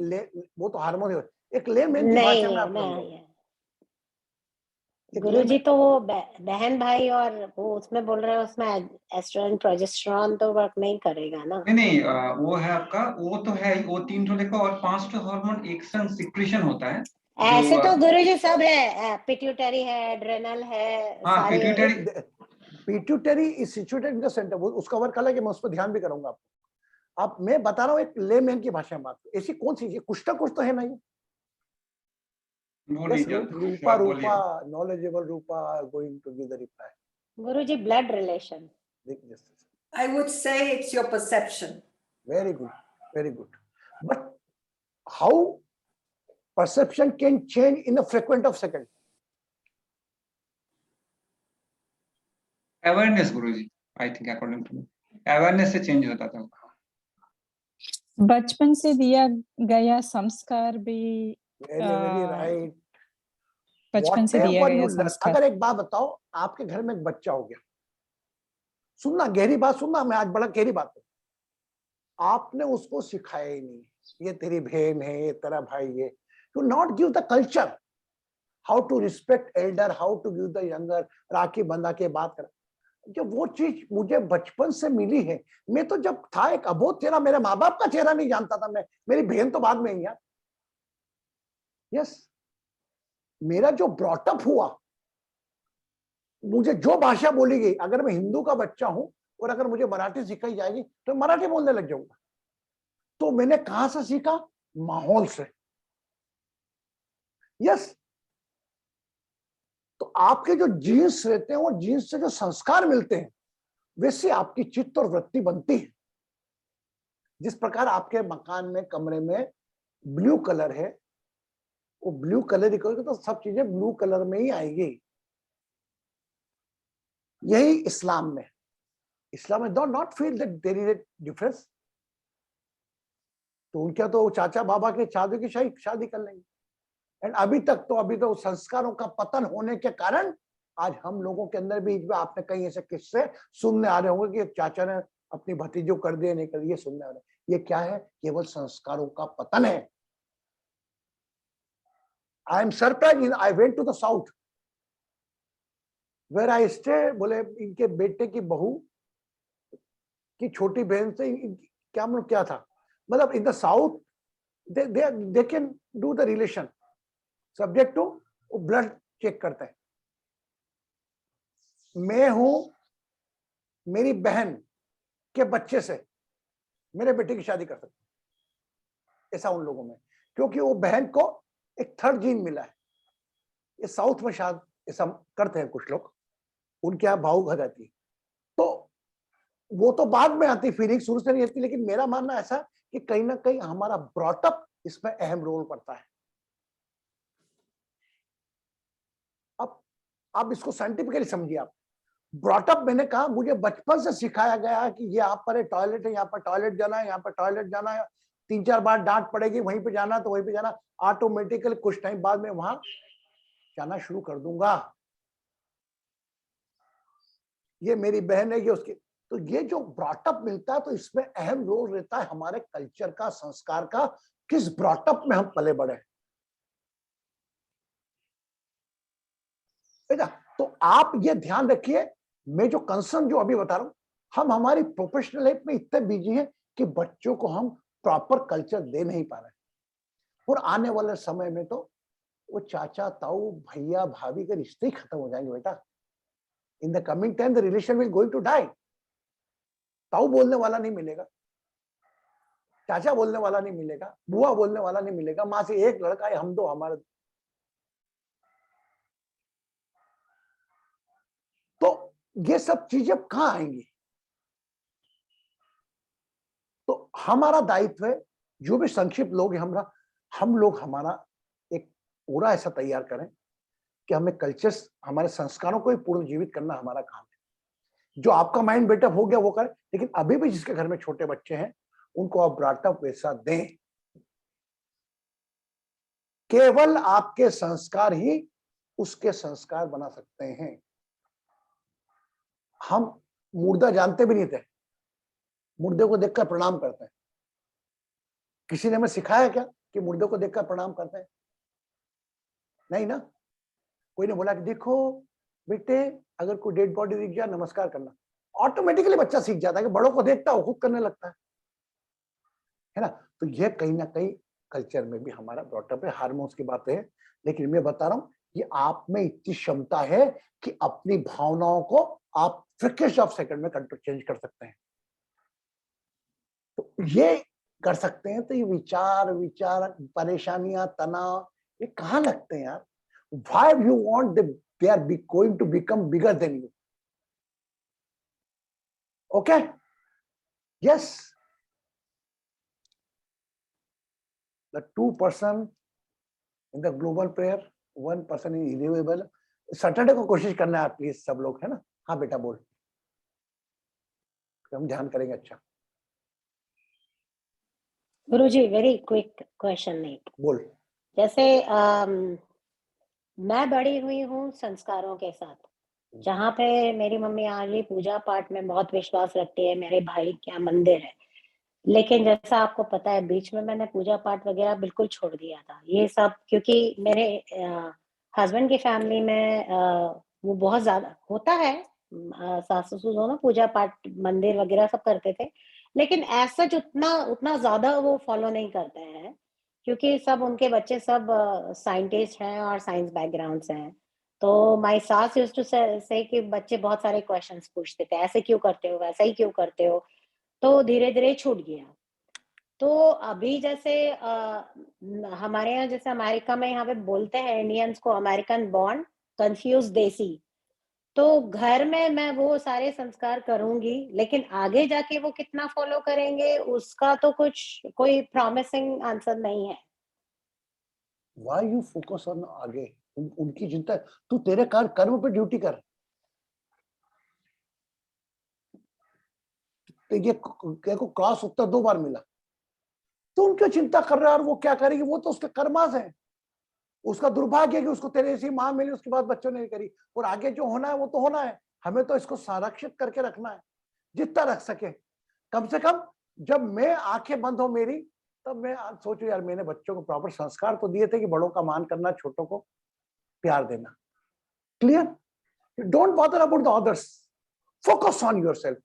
वो तो हार्मोन है। एक लेमैन की भाषा में आप नहीं, गुरुजी तो वो बहन भाई और वो उसमें बोल रहे हैं, उसमें एस्ट्रोजन प्रोजेस्टेरोन तो वर्क नहीं करेगा ना। नहीं, वो है आपका, वो तो है, वो 3 ठो देखो, और 5 हार्मोन एक संग सिक्रेशन होता है। ऐसे तो गुरुजी सब है, पिट्यूटरी है, एड्रेनल है, हाँ, सारे। Pituitary is situated in the centre, उसका वर्क अलग है, मैं उस पर ध्यान भी करूंगा आपको। अब मैं बता रहा हूँ एक लेमैन की भाषा में बात। ऐसी कौन सी चीज? कुछ तो है ना ये। Yes, Rupa, knowledgeable Rupa are going to give the reply. Guruji, blood relation. I would say it's your perception. Very good, very good. But how perception can change in a frequent of second? Awareness guruji, I think according to me awareness से change होता था। बचपन से दिया गया संस्कार भी very right, बचपन से दिया गया संस्कार। अगर एक बात बताओ, आपके घर में एक बच्चा हो गया, सुनना गहरी बात सुनना, मैं आज बड़ा गहरी बात है, आपने उसको सिखाया ही नहीं, ये तेरी बहन है, ये तेरा भाई है, you not give the culture how to respect elder, how to give the younger, rakhi बंधा के बात कर। जब वो चीज मुझे बचपन से मिली है, मैं तो जब था एक अबोध चेहरा, मेरे माँ बाप का चेहरा नहीं जानता था मैं, मेरी बहन तो बाद में ही यार। यस, मेरा जो ब्रॉटअप हुआ, मुझे जो भाषा बोली गई, अगर मैं हिंदू का बच्चा हूं और अगर मुझे मराठी सिखाई जाएगी तो मराठी बोलने लग जाऊंगा। तो मैंने कहां से सीखा? माहौल से। यस, तो आपके जो जीन्स रहते हैं, वो जीन्स से जो संस्कार मिलते हैं, वैसे आपकी चित्त और वृत्ति बनती है। जिस प्रकार आपके मकान में, कमरे में ब्लू कलर है, वो ब्लू कलर ही करोगे तो सब चीजें ब्लू कलर में ही आएगी। यही इस्लाम में, इस्लाम में don't not feel that there is a difference. तो उनका तो चाचा बाबा के शादी की शादी कर लेंगे। एंड अभी तो संस्कारों का पतन होने के कारण आज हम लोगों के अंदर भी, आपने कई ऐसे किस्से सुनने आ रहे होंगे कि चाचा ने अपनी भतीजों कर दिए, नहीं कर दिए, सुनने आ रहे। ये क्या है? केवल संस्कारों का पतन है। I am surprise, I went to the south where I stay. बोले इनके बेटे की बहू की छोटी बहन से क्या था, मतलब in the south they can do the relation subject to blood check करते हैं। मैं हूं मेरी बहन के बच्चे से मेरे बेटे की शादी कर सकता हूं, ऐसा उन लोगों में, क्योंकि वो बहन को एक थर्ड जीन मिला है। ये साउथ में शायद ऐसा करते हैं कुछ लोग, उनके यहाँ भाव हो जाती है। तो वो तो बाद में आती, फीलिंग शुरू से नहीं आती, लेकिन मेरा मानना ऐसा कि कहीं ना कहीं हमारा ब्रॉटअप इसमें अहम रोल करता है। अब इसको साइंटिफिकली समझिए। आप ब्रॉटअप, मैंने कहा मुझे बचपन से सिखाया गया कि ये यहाँ पर टॉयलेट है, यहाँ पर टॉयलेट जाना है, यहाँ पर टॉयलेट जाना है, 3-4 बार डांट पड़ेगी, वहीं पे जाना तो वहीं पे जाना, ऑटोमेटिकली कुछ टाइम बाद में वहां जाना शुरू कर दूंगा। ये मेरी बहन है, ये उसकी। तो ये जो ब्रॉटअप मिलता है, तो इसमें अहम रोल रहता है हमारे कल्चर का, संस्कार का, किस ब्रॉटअप में हम पले बढ़े। तो आप ये ध्यान रखिए, मैं जो कंसर्न जो अभी बता रहा हूं, हम हमारी प्रोफेशनल लाइफ में इतने बिजी हैं कि बच्चों को हम प्रॉपर कल्चर दे नहीं पा रहे। और आने वाले समय में तो वो चाचा ताऊ भैया भाभी के रिश्ते ही खत्म हो जाएंगे बेटा। In the coming time the relation will going to die. ताऊ बोलने वाला नहीं मिलेगा, चाचा बोलने वाला नहीं मिलेगा, बुआ बोलने वाला नहीं मिलेगा, माँ से एक लड़का है, हम दो, हमारे। तो ये सब चीजें कहां आएंगी? तो हमारा दायित्व है, जो भी संक्षिप्त लोग हैं, हम लोग हमारा एक पूरा ऐसा तैयार करें कि हमें कल्चर्स, हमारे संस्कारों को ही पूर्ण जीवित करना हमारा काम है। जो आपका माइंड बेटअप हो गया वो करें, लेकिन अभी भी जिसके घर में छोटे बच्चे हैं उनको आप ब्रॉटअप वैसा दें। केवल आपके संस्कार ही उसके संस्कार बना सकते हैं। हम मुर्दा जानते भी नहीं थे, मुर्दे को देखकर प्रणाम करते हैं। किसी ने हमें सिखाया क्या कि मुर्दे को देखकर प्रणाम करते हैं? नहीं ना। कोई ने बोला कि देखो बेटे, अगर कोई डेड बॉडी दिख जाए नमस्कार करना। ऑटोमेटिकली बच्चा सीख जाता है कि बड़ों को देखता है खुद करने लगता है ना। तो यह कहीं ना कहीं कल्चर में भी हमारा ब्रॉटअप है। हार्मोन्स की बात है, लेकिन मैं बता रहा हूं कि आप में इतनी क्षमता है कि अपनी भावनाओं को आप फ्रिक्शन ऑफ सेकंड में कंट्रोल चेंज कर सकते हैं। तो ये कर सकते हैं। तो ये विचार परेशानियां, तनाव, ये कहाँ लगते हैं यार? Why you want they are going to become bigger than you? Okay? Yes. The 2% in the global prayer, 1% is irrevocable. Saturday को कोशिश करना है प्लीज सब लोग, है ना? हाँ बेटा बोल। फिर हम ध्यान करेंगे। अच्छा गुरुजी, वेरी क्विक क्वेश्चन एक, बोल। जैसे मैं बड़ी हुई हूँ संस्कारों के साथ, जहाँ पे मेरी मम्मी आज भी पूजा पाठ में बहुत विश्वास रखती है, मेरे भाई के यहाँ मंदिर है, लेकिन जैसा आपको पता है बीच में मैंने पूजा पाठ वगैरह बिल्कुल छोड़ दिया था ये सब, क्योंकि मेरे हस्बैंड की फैमिली में वो बहुत ज्यादा होता है, सास ससुर दोनों पूजा पाठ मंदिर वगैरह सब करते थे, लेकिन ऐसा उतना उतना ज्यादा वो फॉलो नहीं करते हैं, क्योंकि सब उनके बच्चे सब साइंटिस्ट हैं और साइंस बैकग्राउंड से हैं। तो माय सास यूज्ड टू से कि बच्चे बहुत सारे क्वेश्चंस पूछते थे, ऐसे क्यों करते हो, वैसा ही क्यों करते हो, तो धीरे धीरे छूट गया। तो अभी जैसे हमारे यहाँ जैसे अमेरिका में यहाँ पे बोलते हैं इंडियंस को अमेरिकन बॉर्न कंफ्यूज देसी, तो घर में मैं वो सारे संस्कार करूंगी, लेकिन आगे जाके वो कितना फॉलो करेंगे उसका तो कुछ कोई प्रॉमिसिंग आंसर नहीं है। Why you focus on आगे? उनकी चिंता है, तू तेरे कर्म पे ड्यूटी कर। तो ये को क्रॉस उत्तर 2 बार मिला, तो उनकी चिंता कर रहा है, और वो क्या करेगी, वो तो उसके कर्मास है, उसका दुर्भाग्य है कि उसको तेरे ऐसी मां मिली, उसके बाद बच्चों ने करी, और आगे जो होना है वो तो होना है। हमें तो इसको संरक्षित करके रखना है जितना रख सके। कम से कम जब मैं आंखें बंद हो मेरी, तब मैं सोचू यार मैंने बच्चों को प्रॉपर संस्कार तो दिए थे कि बड़ों का मान करना, छोटों को प्यार देना। Clear? Don't bother about the others, focus on yourself.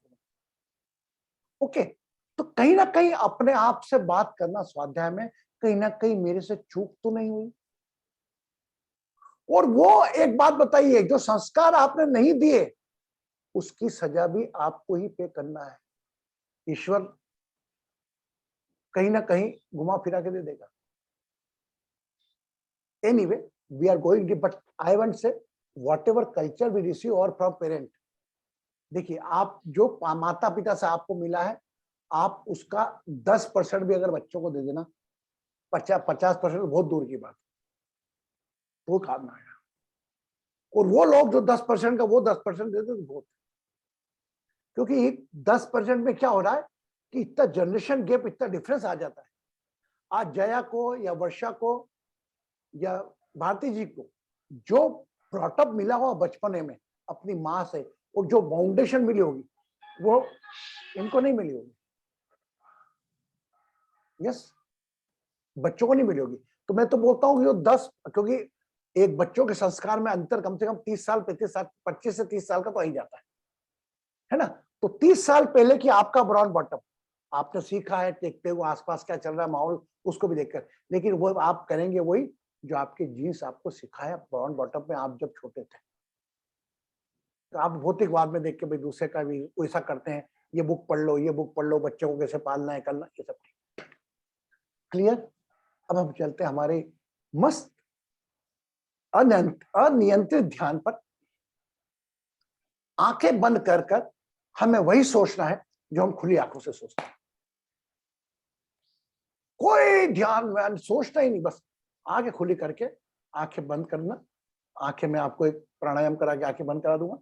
Okay, तो कहीं ना कहीं अपने आप से बात करना स्वाध्याय में, कहीं ना कहीं मेरे से चूक तो नहीं हुई। और वो एक बात बताइए, जो संस्कार आपने नहीं दिए उसकी सजा भी आपको ही पे करना है। ईश्वर कहीं ना कहीं घुमा फिरा के दे देगा। Anyway, we are going, but I want say whatever culture we receive और फ्रॉम पेरेंट, देखिए आप जो माता पिता से आपको मिला है, आप उसका 10% भी अगर बच्चों को दे देना, 50% बहुत दूर की बात, वो काम ना आएगा। और वो लोग जो 10% का वो 10% दे दे तो बहुत, क्योंकि 10% में क्या हो रहा है कि इतना जनरेशन गैप, इतना डिफरेंस आ जाता है। आज जया को या वर्षा को या भारती जी को जो ब्रॉटअप मिला हुआ बचपने में अपनी माँ से, और जो फाउंडेशन मिली होगी वो इनको नहीं मिली होगी। यस, बच्चों को नहीं मिली होगी। तो मैं तो बोलता हूँ कि जो 10, क्योंकि एक बच्चों के संस्कार में अंतर कम से कम 30 साल 35 साल 25 से 30 साल का तो आ ही जाता है ना। तो 30 साल पहले की आपका ब्रॉड बॉटम आपने सीखा है, देखते हुए आसपास क्या चल रहा है माहौल, उसको भी देखकर, लेकिन वो आप करेंगे वही जो आपके जीन्स आपको सिखाया ब्रॉड बॉटम में आप जब छोटे थे। तो आप भौतिकवाद में देख के भाई दूसरे का भी ऐसा करते हैं, ये बुक पढ़ लो, ये बुक पढ़ लो, बच्चों को कैसे पालना है करना, ये सब। क्लियर? अब हम चलते हैं हमारे मस्त अनियंत्रित ध्यान पर। आंखें बंद कर कर हमें वही सोचना है जो हम खुली आंखों से सोचते हैं। कोई ध्यान सोचना ही नहीं, बस आंखें खुली करके आंखें बंद करना। आंखें में आपको एक प्राणायाम करा के आंखें बंद करा दूंगा,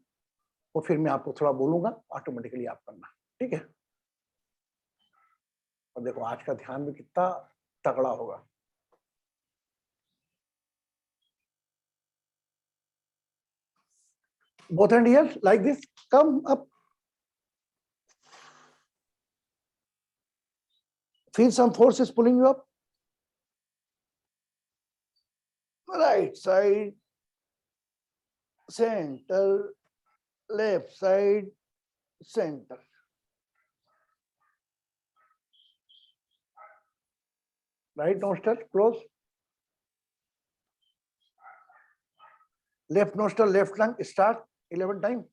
और फिर मैं आपको थोड़ा बोलूंगा, ऑटोमेटिकली आप करना, ठीक है? और देखो आज का ध्यान भी कितना तगड़ा होगा। Both hand here like this, come up, feel some force is pulling you up. Right side, center, left side, center. Right nostril close, left nostril, left lung, start 11 times.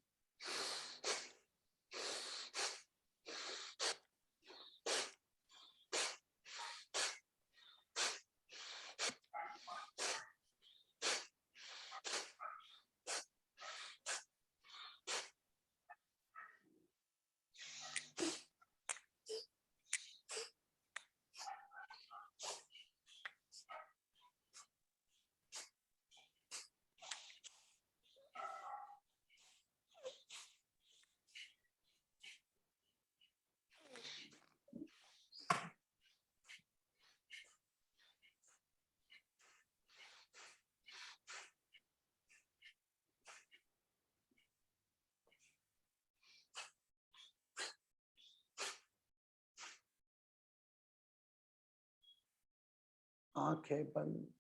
आंखें बंद.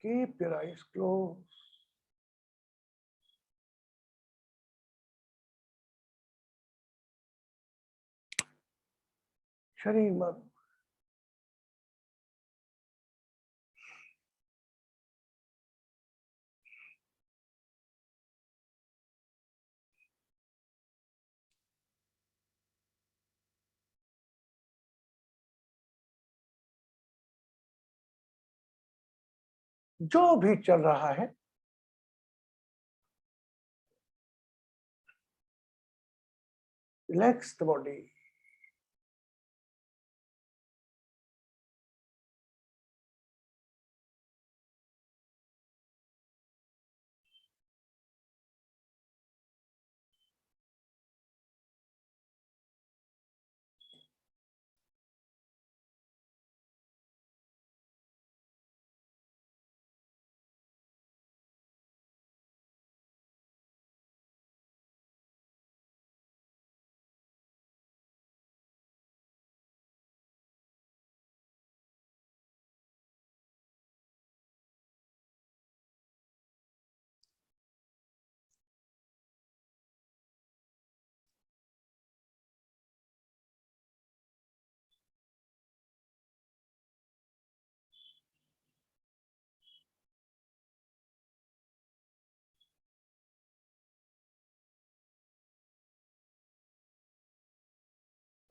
Keep your eyes closed. शरीर मत. जो भी चल रहा है relax the body.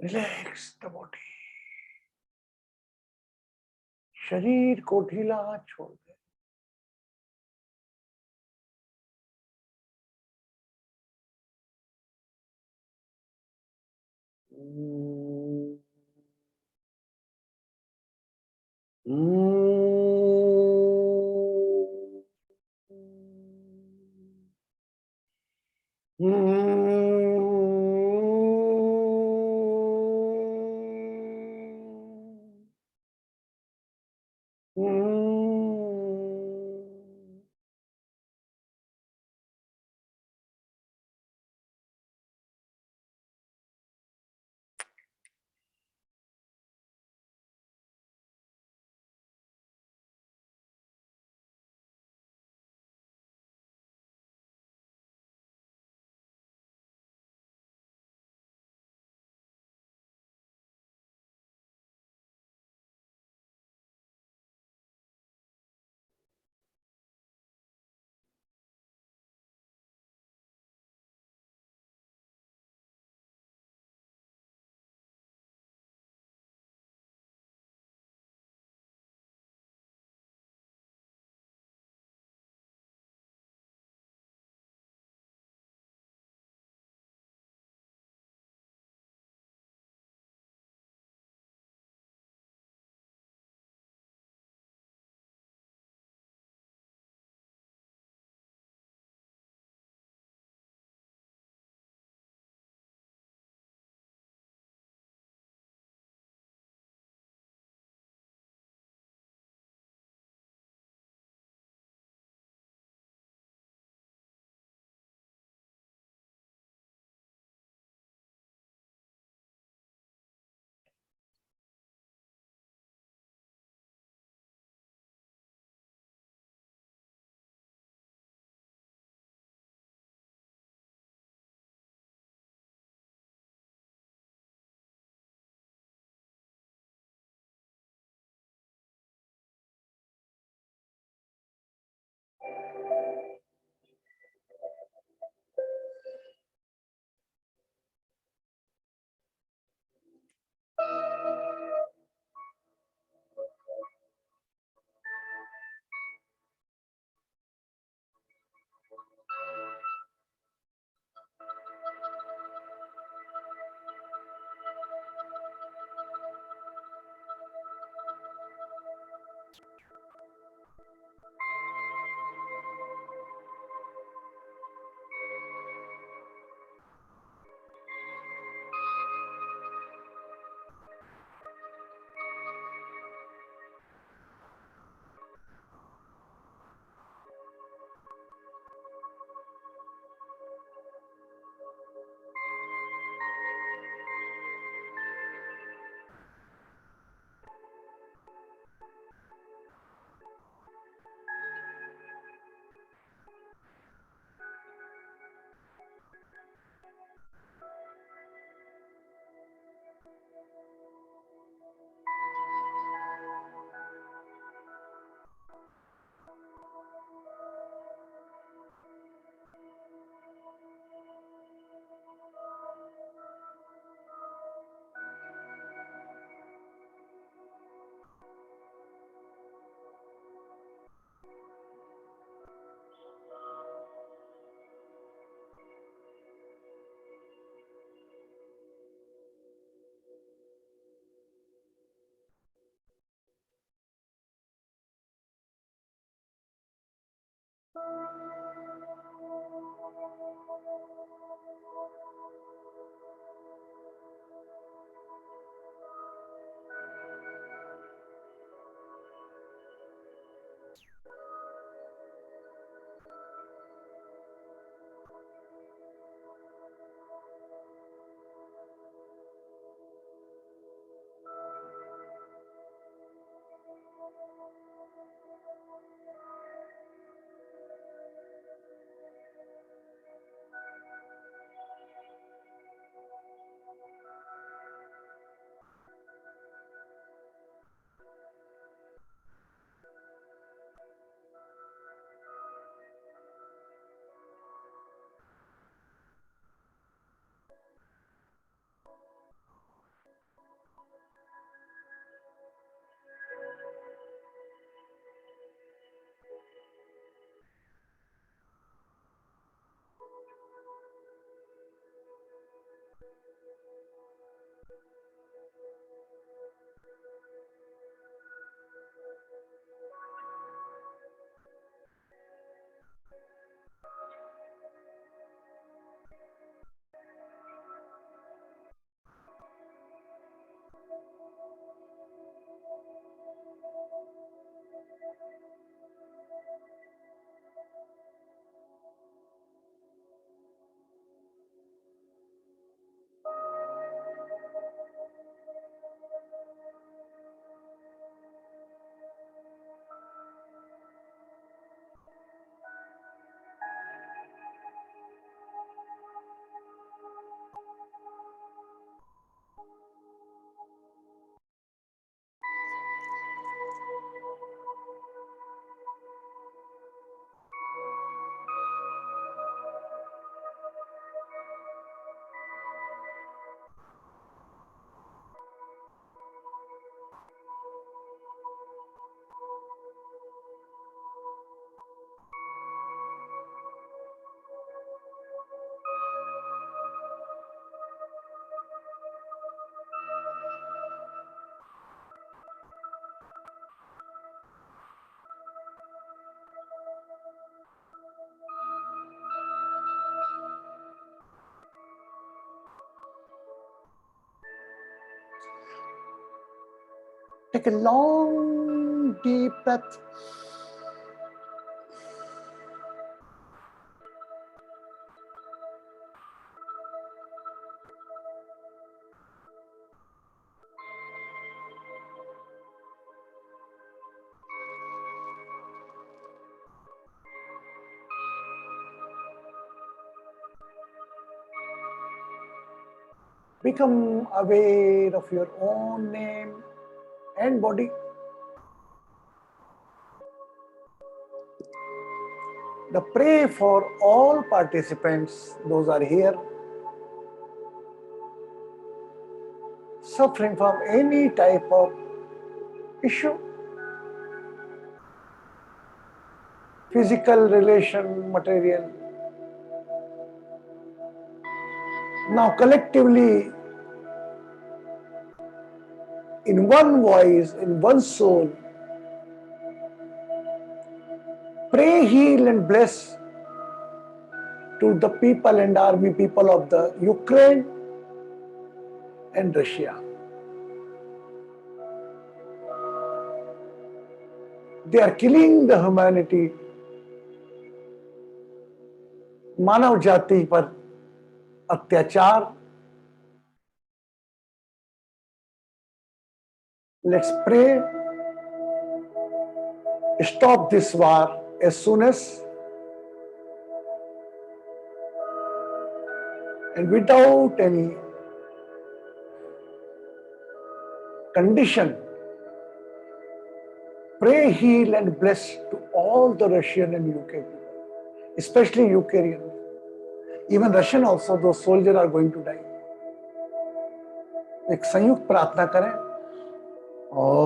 Relax the body. शरीर को ढीला छोड़ दे. Take a long, deep breath. Become aware of your own name and body. The pray for all participants, those are here, suffering from any type of issue, physical, relation, material. Now collectively, in one voice, in one soul, pray, heal and bless to the people and army people of the Ukraine and Russia. They are killing the humanity. मानव जाति पर अत्याचार. Let's pray. Stop this war as soon as and without any condition. Pray, heal and bless to all the Russian and UK people, especially Ukrainian. Even Russian also, those soldiers are going to die. एक संयुक्त प्रार्थना करें. ओम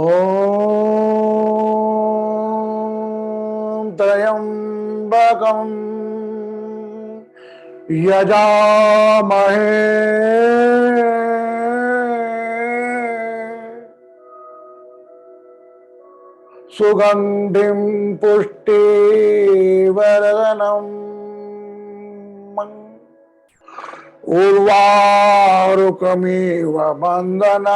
त्र्यंबकम यजामहे सुगंधिं पुष्टिवर्धनम् उर्वारुकमिव बन्धनान्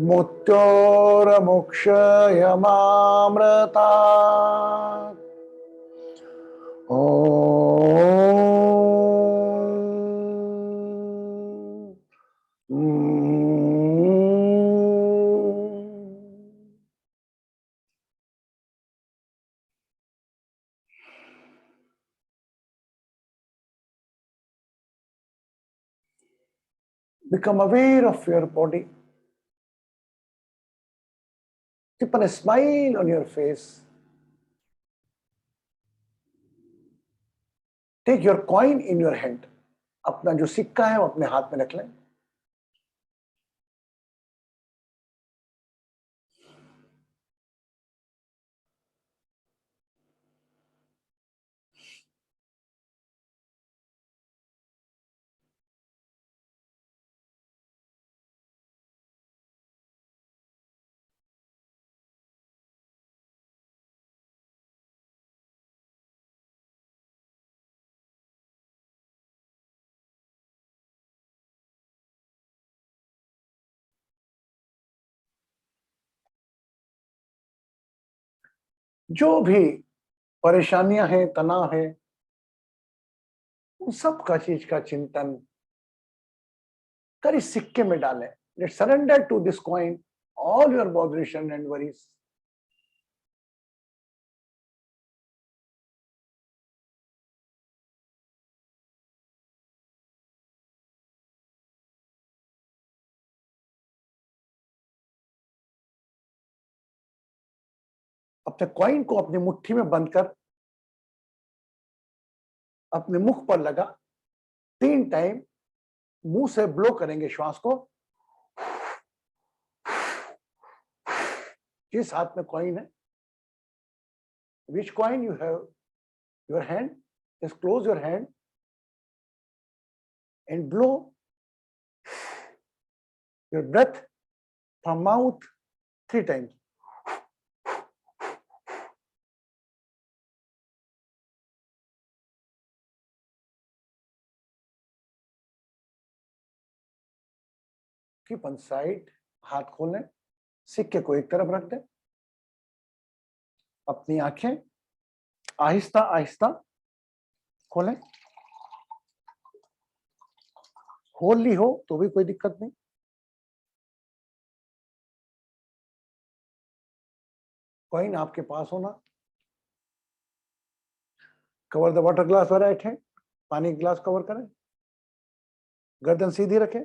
मुक्त्योर्मुक्षयमामृतात्. Become aware of your body. Keep a smile on your face. Take your coin in your hand. अपना जो सिक्का है वो अपने हाथ में रख लें. जो भी परेशानियां हैं, तनाव है, उन सब का चीज का चिंतन कर इस सिक्के में डालें. Let's surrender to this coin all your botheration and worries. अपने कॉइन को अपनी मुट्ठी में बंद कर अपने मुख पर लगा 3 टाइम मुंह से ब्लो करेंगे श्वास को. किस हाथ में कॉइन है? Which coin you have? Your hand. Just close your hand and blow your breath from mouth 3 times. Keep on side. हाथ खोलें, सिक्के को एक तरफ रख दें. अपनी आंखें आहिस्ता आहिस्ता खोलें. खोल ली हो तो भी कोई दिक्कत नहीं. कॉइन आपके पास होना. Cover the water glass by right hand. पानी ग्लास कवर करें. गर्दन सीधी रखें.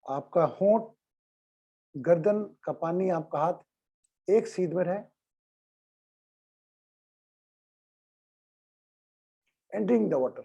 आपका होंठ, गर्दन का पानी, आपका हाथ एक सीध में रहे. And drink the water.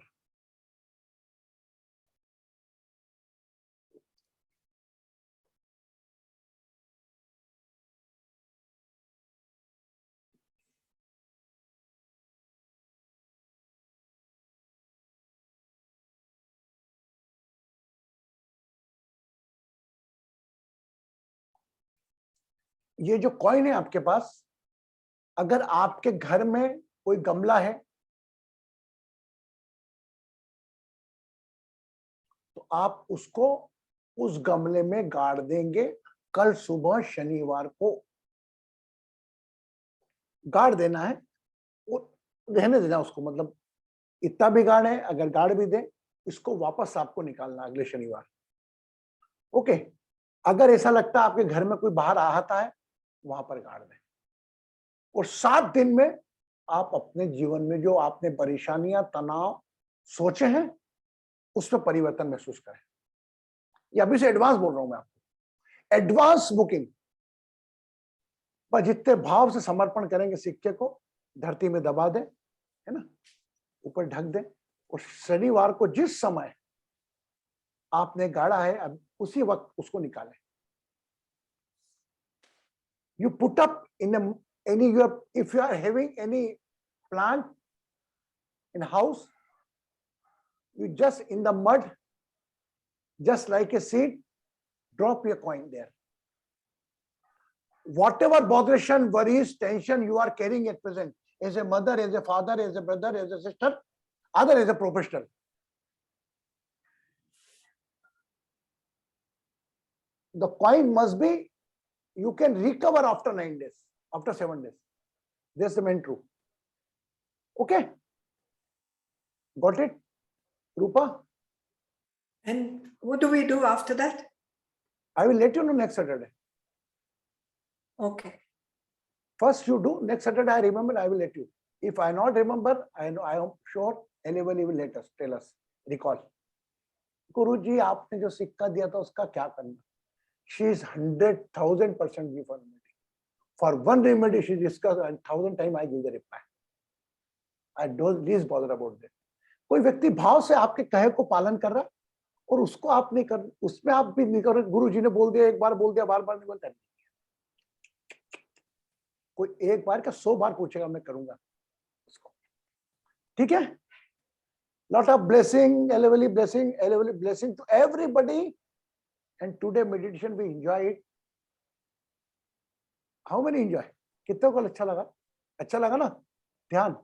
ये जो कॉइन है आपके पास, अगर आपके घर में कोई गमला है तो आप उसको उस गमले में गाड़ देंगे. कल सुबह शनिवार को गाड़ देना है. वो रहने देना उसको, मतलब इतना भी गाड़े, अगर गाड़ भी दे, इसको वापस आपको निकालना अगले शनिवार. ओके. अगर ऐसा लगता है आपके घर में कोई बाहर आता है, वहां पर गाड़ दें. और 7 दिन में आप अपने जीवन में जो आपने परेशानियां, तनाव सोचे हैं, उसमें परिवर्तन महसूस करें. ये अभी से एडवांस बोल रहा हूं मैं आपको. एडवांस बुकिंग पर जितने भाव से समर्पण करेंगे सिक्के को, धरती में दबा दें, है ना, ऊपर ढक दें. और शनिवार को जिस समय आपने गाड़ा है, अब उसी वक्त उसको निकालें. You put up in any if you are having any plant in house, you just in the mud, just like a seed, drop your coin there. Whatever botheration, worries, tension you are carrying at present, as a mother, as a father, as a brother, as a sister, other as a professional, the coin must be, you can recover after 9 days, after 7 days. That's the main truth. Okay? Got it? Rupa? And what do we do after that? I will let you know next Saturday. Okay. First you do, next Saturday I remember, I will let you. If I not remember, I know, I am sure anybody will let us, tell us, recall. Guruji, आपने जो सिक्का दिया था उसका क्या करना? She is 100,000% give for remedy. For one remedy she discussed 1,000 times I give the reply. I don't least bother about that. कोई व्यक्ति भाव से आपके कहे को पालन कर रहा है और उसको आप नहीं कर, उसमें आप भी नहीं कर रहे. गुरुजी ने बोल दिया, एक बार बोल दिया, बार बार नहीं बोलता. कोई एक बार का 100 बार पूछेगा, मैं करूंगा उसको. ठीक है? Lot of blessing, elevely blessing to everybody. And today meditation we enjoy it. How many enjoy? कितने को अच्छा लगा? अच्छा लगा ना? ध्यान.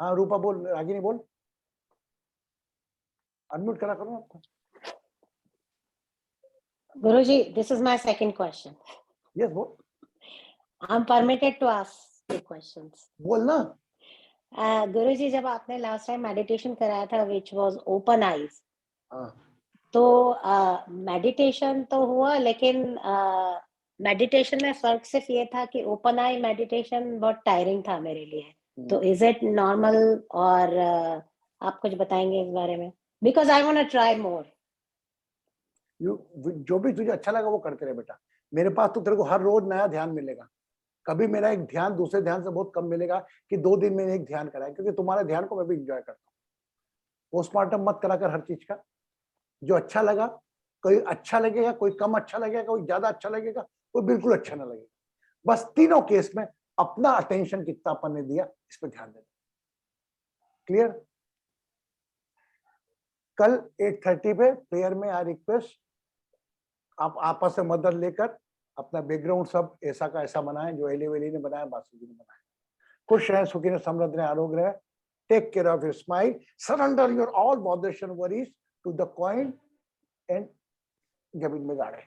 हाँ रूपा बोल, रागिनी बोल. अनम्यूट करा करो आपको. Guruji, this is my second question. Yes बोल, I'm permitted to ask you questions. बोल ना। गुरुजी, जब आपने लास्ट टाइम मेडिटेशन कराया था which was open eyes, हाँ, तो मेडिटेशन तो हुआ, लेकिन मेडिटेशन में फर्क सिर्फ ये था कि ओपन आई मेडिटेशन बहुत टायरिंग था मेरे लिए, तो इज इट नॉर्मल? और आप कुछ बताएंगे इस बारे में, because I want to try more. जो भी तुझे अच्छा लगा वो करते रहे बेटा। मेरे पास तो तेरे को हर रोज नया ध्यान मिलेगा। कभी मेरा एक ध्यान दूसरे ध्यान से बहुत कम मिलेगा कि 2 दिन में एक ध्यान कराए, क्योंकि तुम्हारे ध्यान को मैं भी इंजॉय करता हूँ। पोस्टमार्टम मत करा कर हर चीज का। जो अच्छा लगा, कोई अच्छा लगेगा, कोई कम अच्छा लगेगा, कोई ज्यादा अच्छा लगेगा, कोई बिल्कुल अच्छा ना लगेगा। बस तीनों केस में अपना अटेंशन कितना अपन ने दिया इस पर ध्यान देना। क्लियर? कल 8:30 पे प्रेयर में आई रिक्वेस्ट आप आपस में मदद लेकर अपना बैकग्राउंड सब ऐसा का ऐसा बनाएं जो एली वेली ने बनाया, बासुजी ने बनाया। खुश रहें, सुखी रहें, समृद्ध रहें, आरोग्य रहें। Take care of your smile, surrender your all bothers and worries to the coin and जमीन में गाड़े।